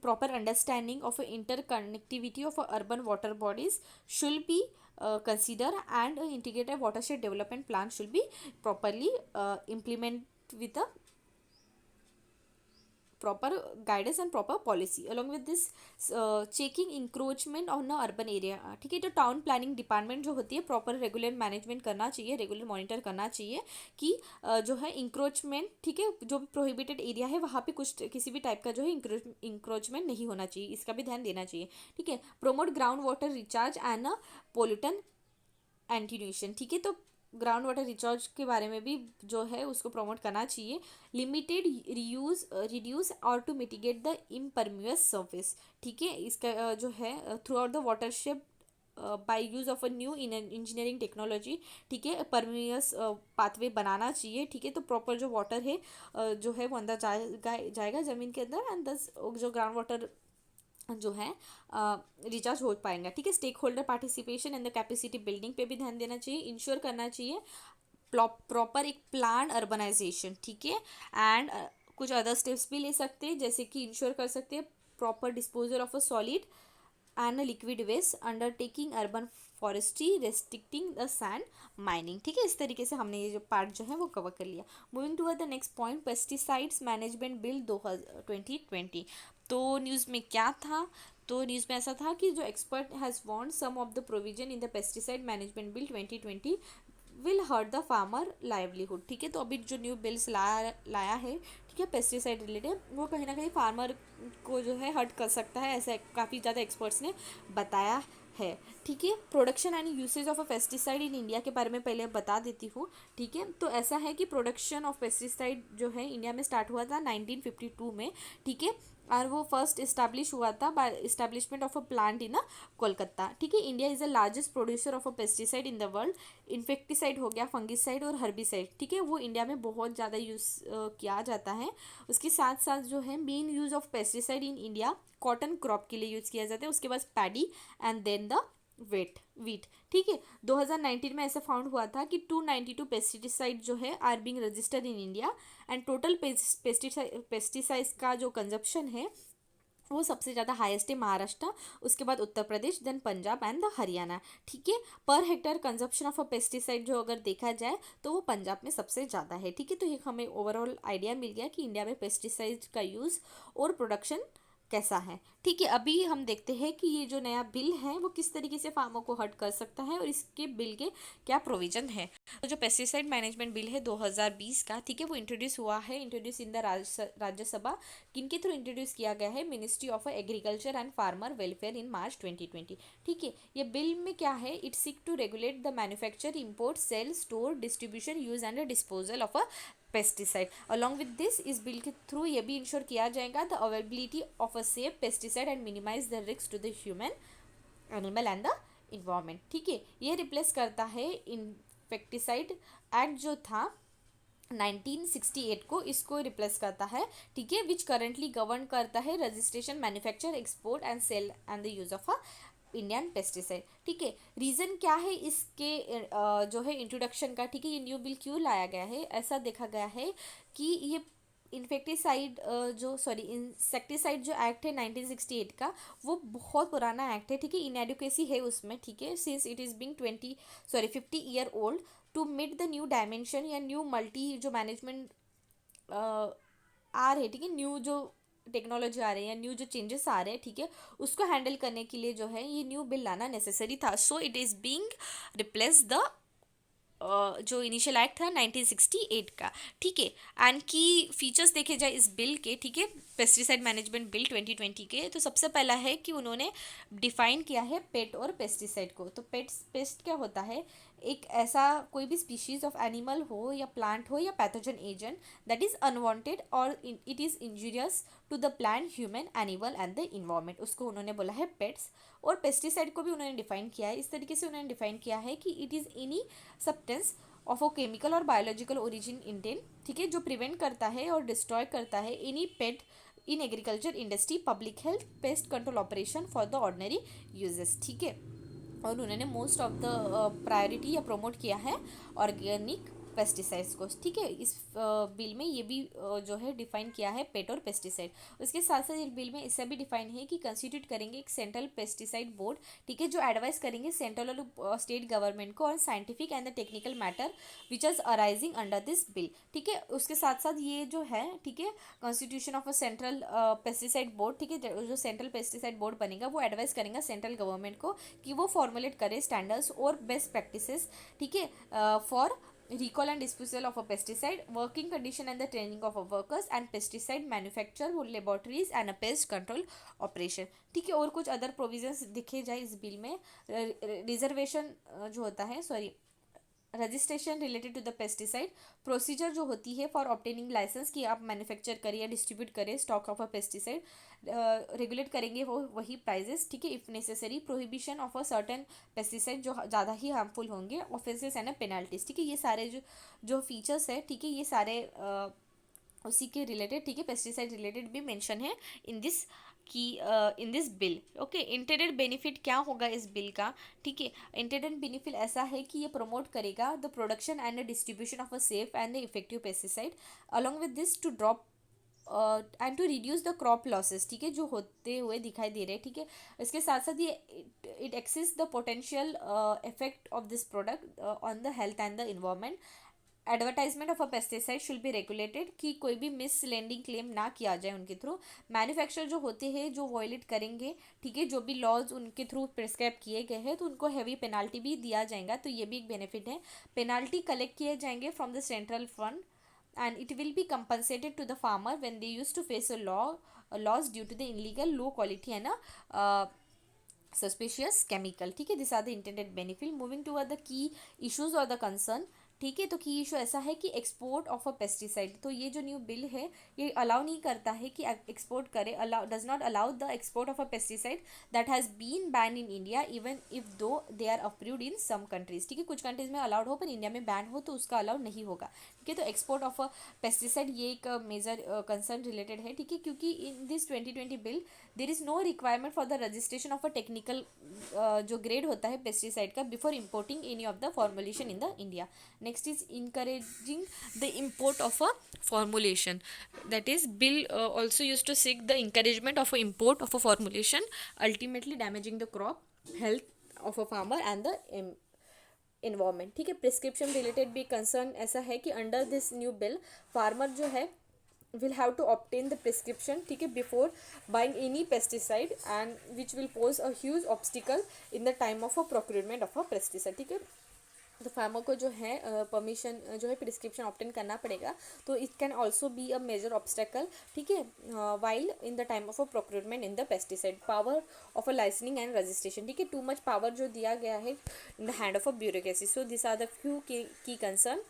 proper understanding of interconnectivity of urban water bodies should be considered, and integrated watershed development plan should be properly implemented with a proper guidance and proper policy. Along with this, checking encroachment on a urban area, ठीक है, तो town planning department जो होती है proper regular management करना चाहिए, regular monitor करना चाहिए कि जो है इंक्रोचमेंट, ठीक है, जो भी प्रोहिबिटेड एरिया है वहाँ पे कुछ किसी भी टाइप का जो है इंक्रोचमेंट नहीं होना चाहिए, इसका भी ध्यान देना चाहिए, ठीक है. Promote ground water recharge and pollution attenuation, ठीक है, तो ग्राउंड वाटर रिचार्ज के बारे में भी जो है उसको प्रमोट करना चाहिए. लिमिटेड रीयूज रिड्यूस और to mitigate the impervious surface, ठीक है, इसका जो है throughout the watershed by use of a new in engineering technology, ठीक है, परमियस पाथवे बनाना चाहिए, ठीक है। तो प्रॉपर जो वाटर है जो है वो अंदर जाएगा ज़मीन के अंदर, एंड दस जो ग्राउंड वाटर जो है रिचार्ज हो पाएंगे, ठीक है। Stakeholder participation and the capacity building पे भी ध्यान देना चाहिए, इंश्योर करना चाहिए प्रॉपर एक प्लान अर्बनाइजेशन, ठीक है। एंड कुछ अदर स्टेप्स भी ले सकते हैं, जैसे कि इंश्योर कर सकते हैं proper disposal of a solid and liquid waste, undertaking urban forestry, restricting the sand mining, ठीक है। इस तरीके से हमने ये जो पार्ट जो है वो कवर कर लिया। Moving to the next point, pesticides management bill 2020। तो न्यूज़ में क्या था, तो न्यूज़ में ऐसा था कि जो expert has warned some of the provision in the pesticide management bill 2020 will hurt the farmer livelihood, ठीक है। तो अभी जो न्यू बिल्स लाया है, ठीक है, पेस्टिसाइड रिलेटेड, वो कहीं ना कहीं फार्मर को जो है हर्ट कर सकता है, ऐसा काफ़ी ज़्यादा एक्सपर्ट्स ने बताया है, ठीक है। Production and usage of a pesticide in India के बारे में पहले बता देती हूँ, ठीक है। तो ऐसा है कि प्रोडक्शन ऑफ पेस्टिसाइड जो है इंडिया में स्टार्ट हुआ था 1952 में, ठीक है। और वो फर्स्ट इस्टेब्लिश हुआ था by establishment of a plant in Kolkata, ठीक है। India is the largest producer of a pesticide in the world. Insecticide हो गया, फंगिसाइड और हर्बिसाइड, ठीक है, वो इंडिया में बहुत ज़्यादा यूज़ किया जाता है। उसके साथ साथ जो है main use of pesticide in India cotton crop के लिए यूज़ किया जाता है, उसके बाद paddy and then the wheat, ठीक है। 2019 में ऐसा फाउंड हुआ था कि 292 पेस्टिसाइड जो है are being registered in India, and total pesticides का जो कंजप्शन है वो सबसे ज़्यादा हाईएस्ट है महाराष्ट्र, उसके बाद Uttar Pradesh, then Punjab and the Haryana, ठीक है। Per hectare consumption of a pesticide जो अगर देखा जाए तो वो पंजाब में सबसे ज़्यादा है, ठीक है। तो ये हमें ओवरऑल आइडिया मिल गया कि इंडिया में पेस्टिसाइड का यूज़ और प्रोडक्शन कैसा है, ठीक है। अभी हम देखते हैं कि ये जो नया बिल है वो किस तरीके से फार्मर को हर्ट कर सकता है और इसके बिल के क्या प्रोविजन है। तो जो पेस्टिसाइड मैनेजमेंट बिल है 2020 का, ठीक है, वो इंट्रोड्यूस इन द राज्यसभा। किनके थ्रू इंट्रोड्यूस किया गया है, ministry of agriculture and farmer welfare in March 2020, ठीक है। ये बिल में क्या है, it seek to regulate the manufacture, import, sale, store, distribution, use and disposal of a pesticide. Along with this, इस बिल के थ्रू ये भी इंश्योर किया जाएगा the availability of a safe pesticide and minimise the risk to the human, animal and the environment, ठीक है। ये replace करता है इनफेक्टिसाइड एक्ट जो था 1968 को, इसको रिप्लेस करता है, ठीक है, विच करंटली गवर्न करता है registration, manufacture, export and sale and the use of a Indian pesticide, ठीक है। रीज़न क्या है इसके जो है इंट्रोडक्शन का, ठीक है, ये न्यू बिल क्यों लाया गया है, ऐसा देखा गया है कि ये इन्फेक्टिसाइड इंसेक्टिसाइड जो एक्ट है 1968 का, वो बहुत पुराना एक्ट है, ठीक है। इनएडुकेसी है उसमें, ठीक है, since it is being 50 year old to meet the new dimension या न्यू मल्टी जो मैनेजमेंट आ रहे, ठीक है, न्यू जो टेक्नोलॉजी आ रही है या न्यू जो चेंजेस आ रहे हैं, ठीक है, उसको हैंडल करने के लिए जो है ये न्यू बिल लाना नेसेसरी था। So it is being replace the जो इनिशियल एक्ट था 1968 का, ठीक है। एंड की फीचर्स देखे जाए इस बिल के, ठीक है, पेस्टिसाइड मैनेजमेंट बिल 2020 के, तो सबसे पहला है कि उन्होंने डिफाइन किया है पेट और पेस्टिसाइड को। तो पेस्ट क्या होता है, एक ऐसा कोई भी स्पीशीज ऑफ एनिमल हो या प्लांट हो या pathogen agent that is unwanted और it is injurious to the plant, human, animal and the environment, उसको उन्होंने बोला है पेट्स। और पेस्टिसाइड को भी उन्होंने डिफाइन किया है, इस तरीके से उन्होंने डिफाइन किया है कि it is any substance of a chemical और बायोलॉजिकल ओरिजिन इंटेन, ठीक है, जो प्रिवेंट करता है और डिस्ट्रॉय करता है any pet in agriculture industry, public health, pest control operation for the ordinary uses, ठीक है। और उन्होंने मोस्ट ऑफ द प्रायोरिटी या प्रमोट किया है ऑर्गेनिक पेस्टिसाइड्स को, ठीक है। इस बिल में ये भी जो है डिफाइन किया है पेट और पेस्टिसाइड। उसके साथ साथ इस बिल में इससे भी डिफाइन है कि कंस्टिट्यूट करेंगे एक सेंट्रल पेस्टिसाइड बोर्ड, ठीक है, जो एडवाइस करेंगे सेंट्रल और स्टेट गवर्नमेंट को on scientific and the technical matter which is arising under this bill, ठीक है। उसके साथ साथ ये जो है, ठीक है, constitution of a central pesticide board, ठीक है, जो सेंट्रल पेस्टिसाइड बोर्ड बनेगा वो एडवाइस करेंगे सेंट्रल गवर्नमेंट को कि वो फॉर्मुलेट करे स्टैंडर्ड्स और बेस्ट प्रैक्टिसेस, ठीक है, for recall and disposal of a pesticide, working condition and the training of a workers and pesticide manufacture laboratories and a pest control operation, ठीक है। और कुछ अदर प्रोविजंस दिखे जाए इस बिल में, रिजर्वेशन जो होता है, sorry, registration related to the pesticide, procedure जो होती है फॉर ऑब्टेनिंग लाइसेंस कि आप मैन्युफैक्चर करें या डिस्ट्रीब्यूट करें stock of a pesticide, regulate करेंगे वो वही प्राइजेस, ठीक है। If necessary prohibition of a certain pesticide जो ज़्यादा ही हार्मफुल होंगे, ऑफेंसेस एंड पेनल्टीज, ठीक है। ये सारे जो फीचर्स है, ठीक है, ये सारे उसी के रिलेटेड, ठीक है, पेस्टिसाइड रिलेटेड भी मेंशन है इन दिस कि in this bill. Okay, intended benefit क्या होगा इस बिल का, ठीक है। इंटेंडेड बेनिफिट ऐसा है कि ये प्रमोट करेगा the production and the distribution of a safe and effective pesticide, along with this to drop and to reduce the crop losses, ठीक है, जो होते हुए दिखाई दे रहे हैं, ठीक है। इसके साथ साथ ये it axis the potential effect of this product on the health and the environment. Advertisement of a pesticide should be regulated, कि कोई भी मिसलेंडिंग क्लेम ना किया जाए उनके थ्रू। मैन्युफैक्चर जो होते हैं जो वॉयलेट करेंगे, ठीक है, जो भी लॉज उनके थ्रू प्रिस्क्राइब किए गए हैं, तो उनको हैवी पेनाल्टी भी दिया जाएगा, तो ये भी एक बेनिफिट है। पेनाल्टी कलेक्ट किए जाएंगे from the central fund and it will be compensated to the farmer when they used to face a loss due to the illegal low quality and suspicious chemical, ठीक है। This are the intended benefit. Moving toward the key issues और the concern, ठीक है। तो की issue ऐसा है कि एक्सपोर्ट ऑफ अ पेस्टिसाइड, तो ये जो न्यू बिल है ये अलाउ नहीं करता है कि एक्सपोर्ट करे, allow does not allow the export of a pesticide that has been ban in India even if though they are approved in some countries, ठीक है। कुछ कंट्रीज में अलाउड हो पर इंडिया में बैन हो तो उसका अलाउड नहीं होगा, ठीक है। तो एक्सपोर्ट ऑफ अ पेस्टिसाइड ये एक मेजर कंसर्न रिलेटेड है, ठीक है, क्योंकि in this 2020 bill there is no requirement for the registration of a technical जो ग्रेड होता है पेस्टिसाइड का before importing any of the formulation in the India. Next is encouraging the import of a formulation, that is bill also used to seek the encouragement of a import of a formulation, ultimately damaging the crop health of a farmer and the environment, ठीक है। Prescription related भी concern ऐसा है कि under this new bill farmer जो है will have to obtain the prescription, ठीक है, before buying any pesticide and which will pose a huge obstacle in the time of a procurement of a pesticide, ठीक है। तो farmer को जो है परमिशन जो है प्रिस्क्रिप्शन ऑब्टेन करना पड़ेगा, तो it can also be a major obstacle, ठीक है, while in the time of a procurement in the pesticide. Power of a licensing and registration, ठीक है, टू मच पावर जो दिया गया है in the hand of a bureaucracy. So this are the few key concern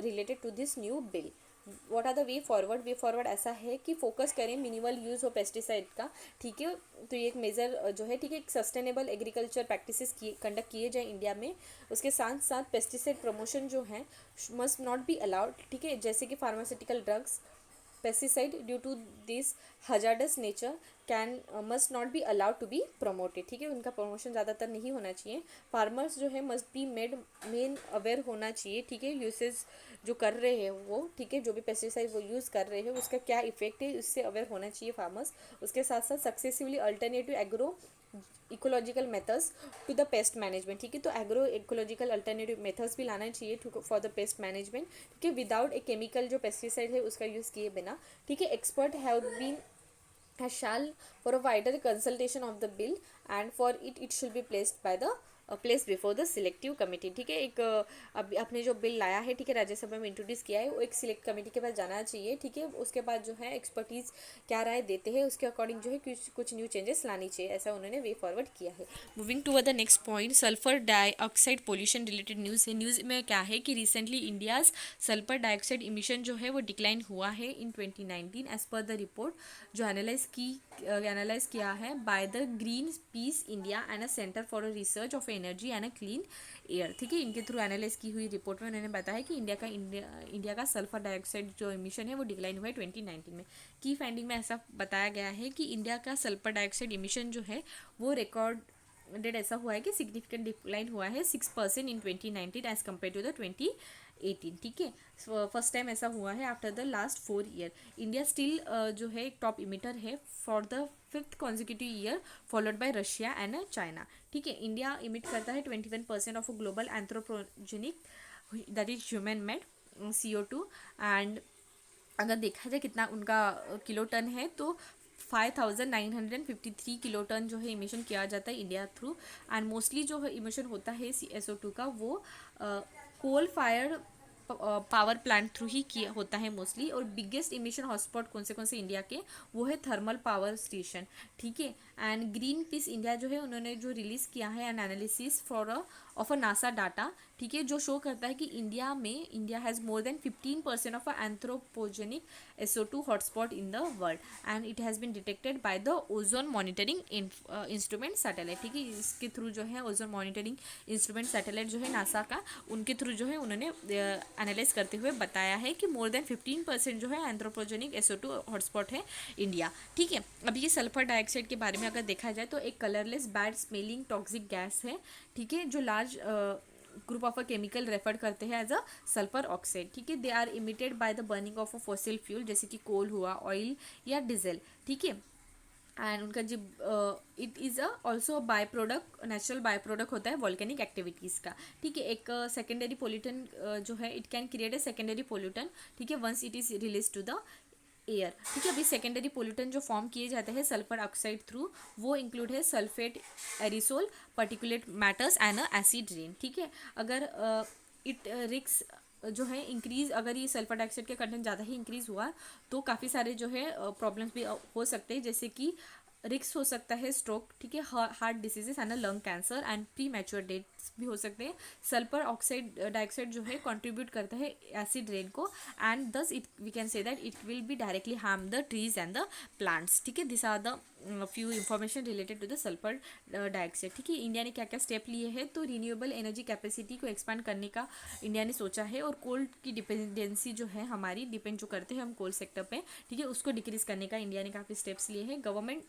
related to this new bill. What are the way forward ऐसा है कि focus करें मिनिमल यूज़ हो पेस्टिसाइड का, ठीक है। तो ये एक मेजर जो है, ठीक है, एक सस्टेनेबल एग्रीकल्चर प्रैक्टिसेस कंडक्ट किए जाए इंडिया में। उसके साथ साथ पेस्टिसाइड प्रमोशन जो है मस्ट नॉट बी अलाउड, ठीक है, जैसे कि pharmaceutical drugs pesticide due to this hazardous nature can must not be allowed to be promoted, ठीक है, उनका प्रमोशन ज़्यादातर नहीं होना चाहिए। फार्मर्स जो है must be made main aware होना चाहिए, ठीक है, यूसेज जो कर रहे हैं वो, ठीक है, जो भी पेस्टिसाइड वो यूज़ कर रहे हैं उसका क्या इफेक्ट है उससे अवेयर होना चाहिए फार्मर्स। उसके साथ साथ successively alternative agro ecological methods to the pest management, ठीक है। तो एग्रो इकोलॉजिकल अल्टरनेटिव मेथड्स भी लाना चाहिए फॉर द पेस्ट मैनेजमेंट, ठीक है, विदाउट ए केमिकल जो पेस्टिसाइड है उसका यूज़ किए बिना, ठीक है। Expert have been shall for a wider consultation of the bill and for it should be placed by the place before the selective committee, ठीक है। एक अभी आपने जो बिल लाया है, ठीक है, राज्यसभा में इंट्रोड्यूस किया है, वो एक सिलेक्ट कमेटी के पास जाना चाहिए, ठीक है। उसके बाद जो है एक्सपर्टीज़ क्या राय देते हैं उसके अकॉर्डिंग जो है कुछ न्यू चेंजेस लानी चाहिए, ऐसा उन्होंने वे फॉरवर्ड किया है। Moving to the next point, sulphur dioxide pollution related news है। न्यूज़ में क्या है कि recently India's sulphur dioxide emission जो है वो डिक्लाइन हुआ है in 2019 as per the report जो एनालाइज किया है by the Greenpeace India and a centre for research of energy and a clean air, ठीक है। इनके थ्रू एनालाइज की हुई रिपोर्ट में उन्होंने बताया कि इंडिया का सल्फर डाइऑक्साइड जो इमिशन है वो डिक्लाइन हुआ है 2019 में। की फाइंडिंग में ऐसा बताया गया है कि इंडिया का सल्फर डाइऑक्साइड इमिशन जो है वो रिकॉर्डेड ऐसा हुआ है कि सिग्निफिकेंट डिक्लाइन हुआ है 6% इन 2019 एज कम्पेयर टू द 2018, ठीक है। फर्स्ट टाइम ऐसा हुआ है after the last 4 year. India still जो है एक टॉप इमिटर है for the 5th consecutive year followed by Russia and China, ठीक है। इंडिया इमिट करता है 21% of global anthropogenic that is human made CO2 and अगर देखा जाए कितना उनका किलो टन है तो 5953 किलो टन जो है इमिशन किया जाता है इंडिया थ्रू। एंड मोस्टली जो है इमिशन होता है SO2 का वो coal fire power plant through ही किया होता है मोस्टली। और बिगेस्ट इमिशन हॉटस्पॉट कौन से इंडिया के, वो है थर्मल पावर स्टेशन, ठीक है। एंड ग्रीन पीस इंडिया जो है उन्होंने जो रिलीज़ किया है an analysis of a NASA data, ठीक है, जो शो करता है कि India has more than 15% of a anthropogenic SO2 hotspot in the world and it has been detected by the ozone monitoring instrument satellite, ठीक है। इसके थ्रू जो है ओजोन मॉनिटरिंग इंस्ट्रूमेंट सैटेलाइट जो है नासा का, उनके थ्रू जो है उन्होंने एनालाइज करते हुए बताया है कि मोर देन 15% जो है एंथ्रोपोजेनिक SO2 हॉटस्पॉट है इंडिया, ठीक है। अब ये सल्फर डाइऑक्साइड के बारे में अगर देखा जाए तो एक colourless bad smelling toxic gas है, ठीक है, जो large group of a chemical refer करते हैं एज अ सल्फर ऑक्साइड, ठीक है। They are emitted by the burning of a fossil fuel, जैसे कि कोल हुआ, ऑयल या डीजल, ठीक है। एंड उनका जो it is a also by product, natural by product होता है वॉल्केनिक एक्टिविटीज़ का, ठीक है। एक सेकेंडरी पोल्यूटन जो है, it can create a secondary pollutant, ठीक है, once it is release to the air, ठीक है। अभी सेकेंडरी पोल्यूटन जो फॉर्म किए जाते हैं सल्फर ऑक्साइड थ्रू, वो इंक्लूड है sulphate, aerosol, particulate matters and acid rain, ठीक है। अगर इट रिक्स जो है इंक्रीज, अगर ये सल्फर डाइऑक्साइड का कंटेंट ज़्यादा ही इंक्रीज हुआ तो काफ़ी सारे जो है प्रॉब्लम्स भी हो सकते हैं, जैसे कि रिक्स हो सकता है स्ट्रोक, ठीक है, heart diseases and lung cancer and pre mature deaths भी हो सकते हैं। सल्फर ऑक्साइड डाइऑक्साइड जो है कंट्रीब्यूट करता है एसिड रेन को and thus it we can say that it will be directly harm the trees and the plants, ठीक है। This are the few information related to the sulphur dioxide, ठीक है। India ने क्या क्या स्टेप लिए हैं, तो रिन्यूएबल एनर्जी कैपेसिटी को एक्सपांड करने का इंडिया ने सोचा है, और कोल की डिपेंडेंसी जो है हमारी, डिपेंड जो करते हैं हम कोल सेक्टर पे, ठीक है, उसको डिक्रीज करने का इंडिया ने काफ़ी स्टेप्स लिए हैं। गवर्नमेंट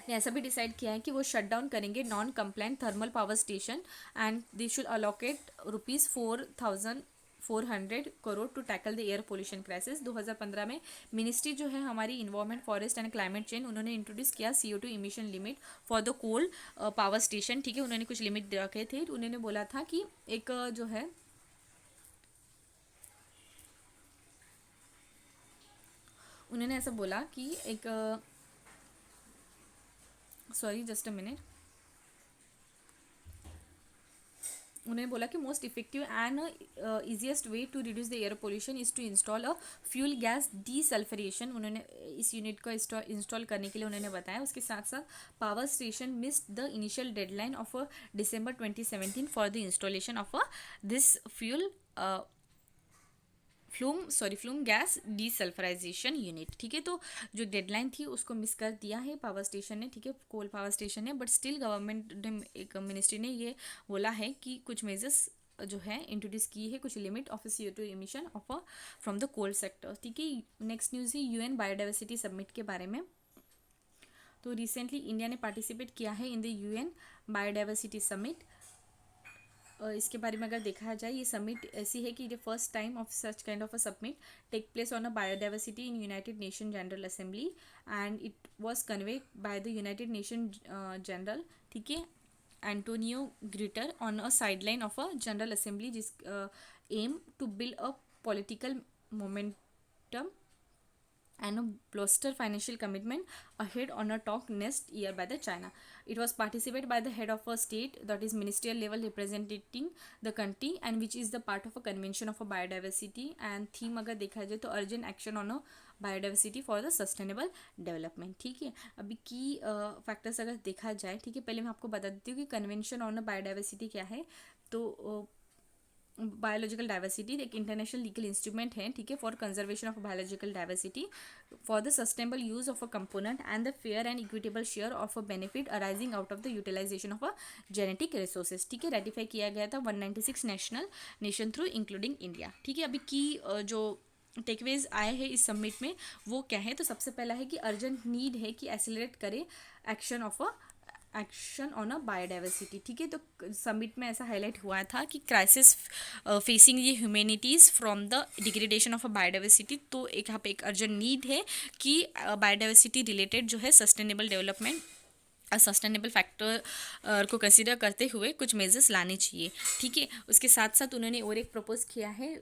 ने ऐसा भी डिसाइड किया है कि वो शट डाउन करेंगे non compliant thermal power station and they should allocate ₹4,400 crore to tackle the air pollution crisis. 2015 में मिनिस्ट्री जो है हमारी environment, forest and climate change, उन्होंने इंट्रोड्यूस किया CO2 emission limit for the coal power station, ठीक है। उन्होंने कुछ लिमिट रखे थे, उन्होंने बोला था कि एक जो है उन्होंने ऐसा बोला कि एक सॉरी जस्ट अ मिनट, उन्होंने बोला कि most effective and easiest way to reduce the air pollution is to install a fuel gas desulphurisation, उन्होंने इस यूनिट को इंस्टॉल करने के लिए उन्होंने बताया। उसके साथ साथ power station missed the initial deadline of December 2017 for the installation of this flume gas desulphurisation unit, ठीक है। तो जो डेडलाइन थी उसको मिस कर दिया है पावर स्टेशन ने, ठीक है, कोल पावर स्टेशन ने, बट स्टिल गवर्नमेंट ने, एक मिनिस्ट्री ने ये बोला है कि कुछ मेजर्स जो है इंट्रोड्यूस की है, कुछ limit of CO2 emission of from the coal sector, ठीक है। नेक्स्ट न्यूज़ है UN बायोडाइवर्सिटी समिट के बारे में। तो रिसेंटली इंडिया ने पार्टिसिपेट किया है in the UN biodiversity summit. इसके बारे में अगर देखा जाए, ये समिट ऐसी है कि the first time of such kind of a summit take place on a biodiversity in United Nation General Assembly and it was convene by the United Nation General, ठीक है, Antonio Guterres on a sideline of a General Assembly, जिस aim to build a political momentum and a bloster financial commitment ahead on a talk next year by the China. It was participated by the head of a state, that is ministerial level representing the country, and which is the part of a convention of a biodiversity, and theme अगर देखा जाए तो urgent action on a biodiversity for the sustainable development, ठीक है। अभी की factors अगर देखा जाए, ठीक है, पहले मैं आपको बता देती हूँ कि कन्वेंशन ऑन बायोडाइवर्सिटी क्या है। तो बायोलॉजिकल डाइवर्सिटी एक इंटरनेशनल लीगल इंस्ट्रूमेंट है, ठीक है, for conservation of biological diversity for the sustainable use of a component and the fair and equitable share of a benefit arising out of the utilisation of a genetic resources, ठीक है। Ratify किया गया था 196 nation through including India, ठीक है। अभी की जो टेकवेज आए हैं इस समिट में वो क्या है, तो सबसे पहला है कि अर्जेंट नीड है कि एक्सेलरेट करे एक्शन ऑन अ बायोडाइवर्सिटी, ठीक है। तो समिट में ऐसा हाईलाइट हुआ था कि क्राइसिस फेसिंग ये humanities from the degradation of a biodiversity, तो एक यहाँ पे एक अर्जेंट नीड है कि बायोडाइवर्सिटी रिलेटेड जो है सस्टेनेबल डेवलपमेंट सस्टेनेबल फैक्टर को कंसिडर करते हुए कुछ मेजर्स लाने चाहिए, ठीक है। उसके साथ साथ उन्होंने और एक प्रपोज किया है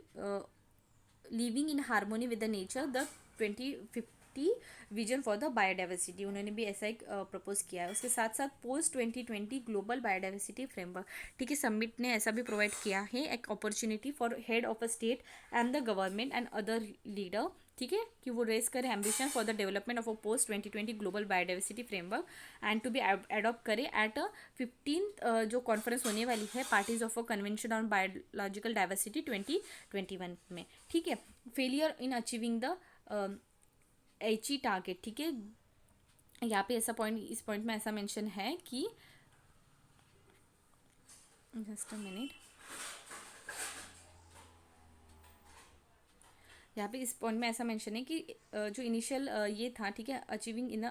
living in harmony with the nature the 2050 2030 vision for the biodiversity, उन्होंने भी ऐसा एक प्रपोज किया है। उसके साथ साथ पोस्ट 2020 ग्लोबल बायोडाइवर्सिटी फ्रेमवर्क, ठीक है, समिट ने ऐसा भी प्रोवाइड किया है एक opportunity for head of a state and the government and other leader, ठीक है, कि वो रेस करें ambition for the development of a post 2020 global biodiversity framework and to be adopt करें एट अ 15 जो कॉन्फ्रेंस होने वाली है parties of a convention on biological diversity 2021 में, ठीक है। Failure in achieving the Aichi target, ठीक है, यहाँ पे ऐसा पॉइंट, इस पॉइंट में ऐसा मेंशन है कि जस्ट अ मिनट, यहाँ पे इस पॉइंट में ऐसा मेंशन है कि जो इनिशियल ये था, ठीक है, achieving in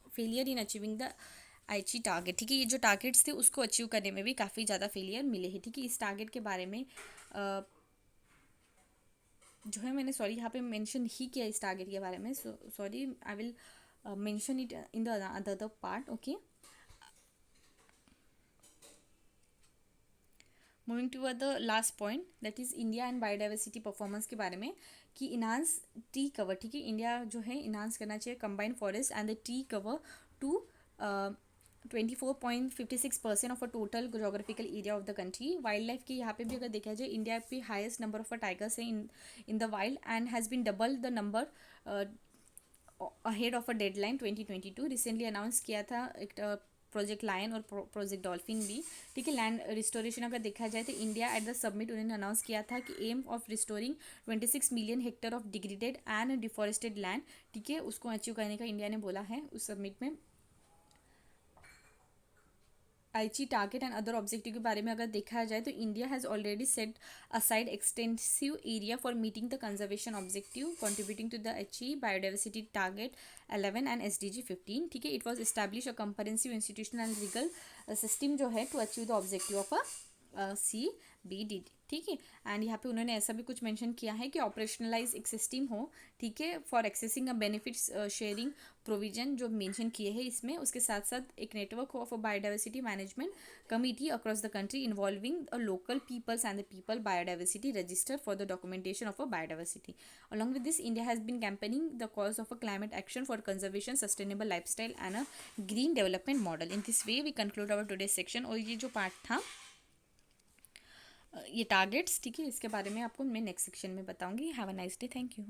failure in achieving the आईची टारगेट, ठीक है, ये जो टारगेट्स थे उसको अचीव करने में भी काफ़ी ज़्यादा फेलियर मिले हैं, ठीक है। इस टारगेट के बारे में जो है मैंने सॉरी यहाँ पे मेंशन ही किया इस टारगेट के बारे में, sorry, I will mention it in the other part, okay. Moving to the last point that is India and biodiversity performance के बारे में, कि इनहांस ट्री कवर, ठीक है, इंडिया जो है इनहांस करना चाहिए combined forest and the tree cover to 24.56% of a total geographical area of the country. Wildlife की यहाँ पे भी अगर देखा जाए, इंडिया पे हाईएस्ट नंबर ऑफ टाइगर्स है in the wild and has been double the number ahead of a deadline 2022। Recently announce किया था एक प्रोजेक्ट लायन और प्रोजेक्ट डॉल्फिन भी, ठीक है। लैंड रिस्टोरेशन अगर देखा जाए तो इंडिया एट द सबमिट उन्होंने अनाउंस किया था कि aim of restoring 26 million hectare of degraded and deforested land, ठीक है, उसको अचीव करने का इंडिया ने बोला है उस सबमिट में। आईची टारगेट एंड अदर ऑब्जेक्टिव के बारे में अगर देखा जाए तो India has already set aside extensive area for meeting the conservation objective contributing to the Aichi biodiversity target 11 and SDG 15, ठीक है। It was establish a comprehensive institutional and legal system जो है to achieve the objective of a CBD, ठीक है। And यहाँ पे उन्होंने ऐसा भी कुछ मेंशन किया है कि ऑपरेशनलाइज एक सिस्टम हो, ठीक है, for accessing a benefits sharing provision जो मेंशन किए हैं इसमें। उसके साथ साथ एक network of a biodiversity management committee across the country involving a local peoples and the people biodiversity register for the documentation of a biodiversity. Along with this, India has been campaigning the cause of a climate action for conservation, sustainable lifestyle and a green development model. In this way we conclude our today section. और ये जो part था ये targets, ठीक है, इसके बारे में आपको मैं नेक्स्ट सेक्शन में बताऊंगी। Have a nice day, thank you.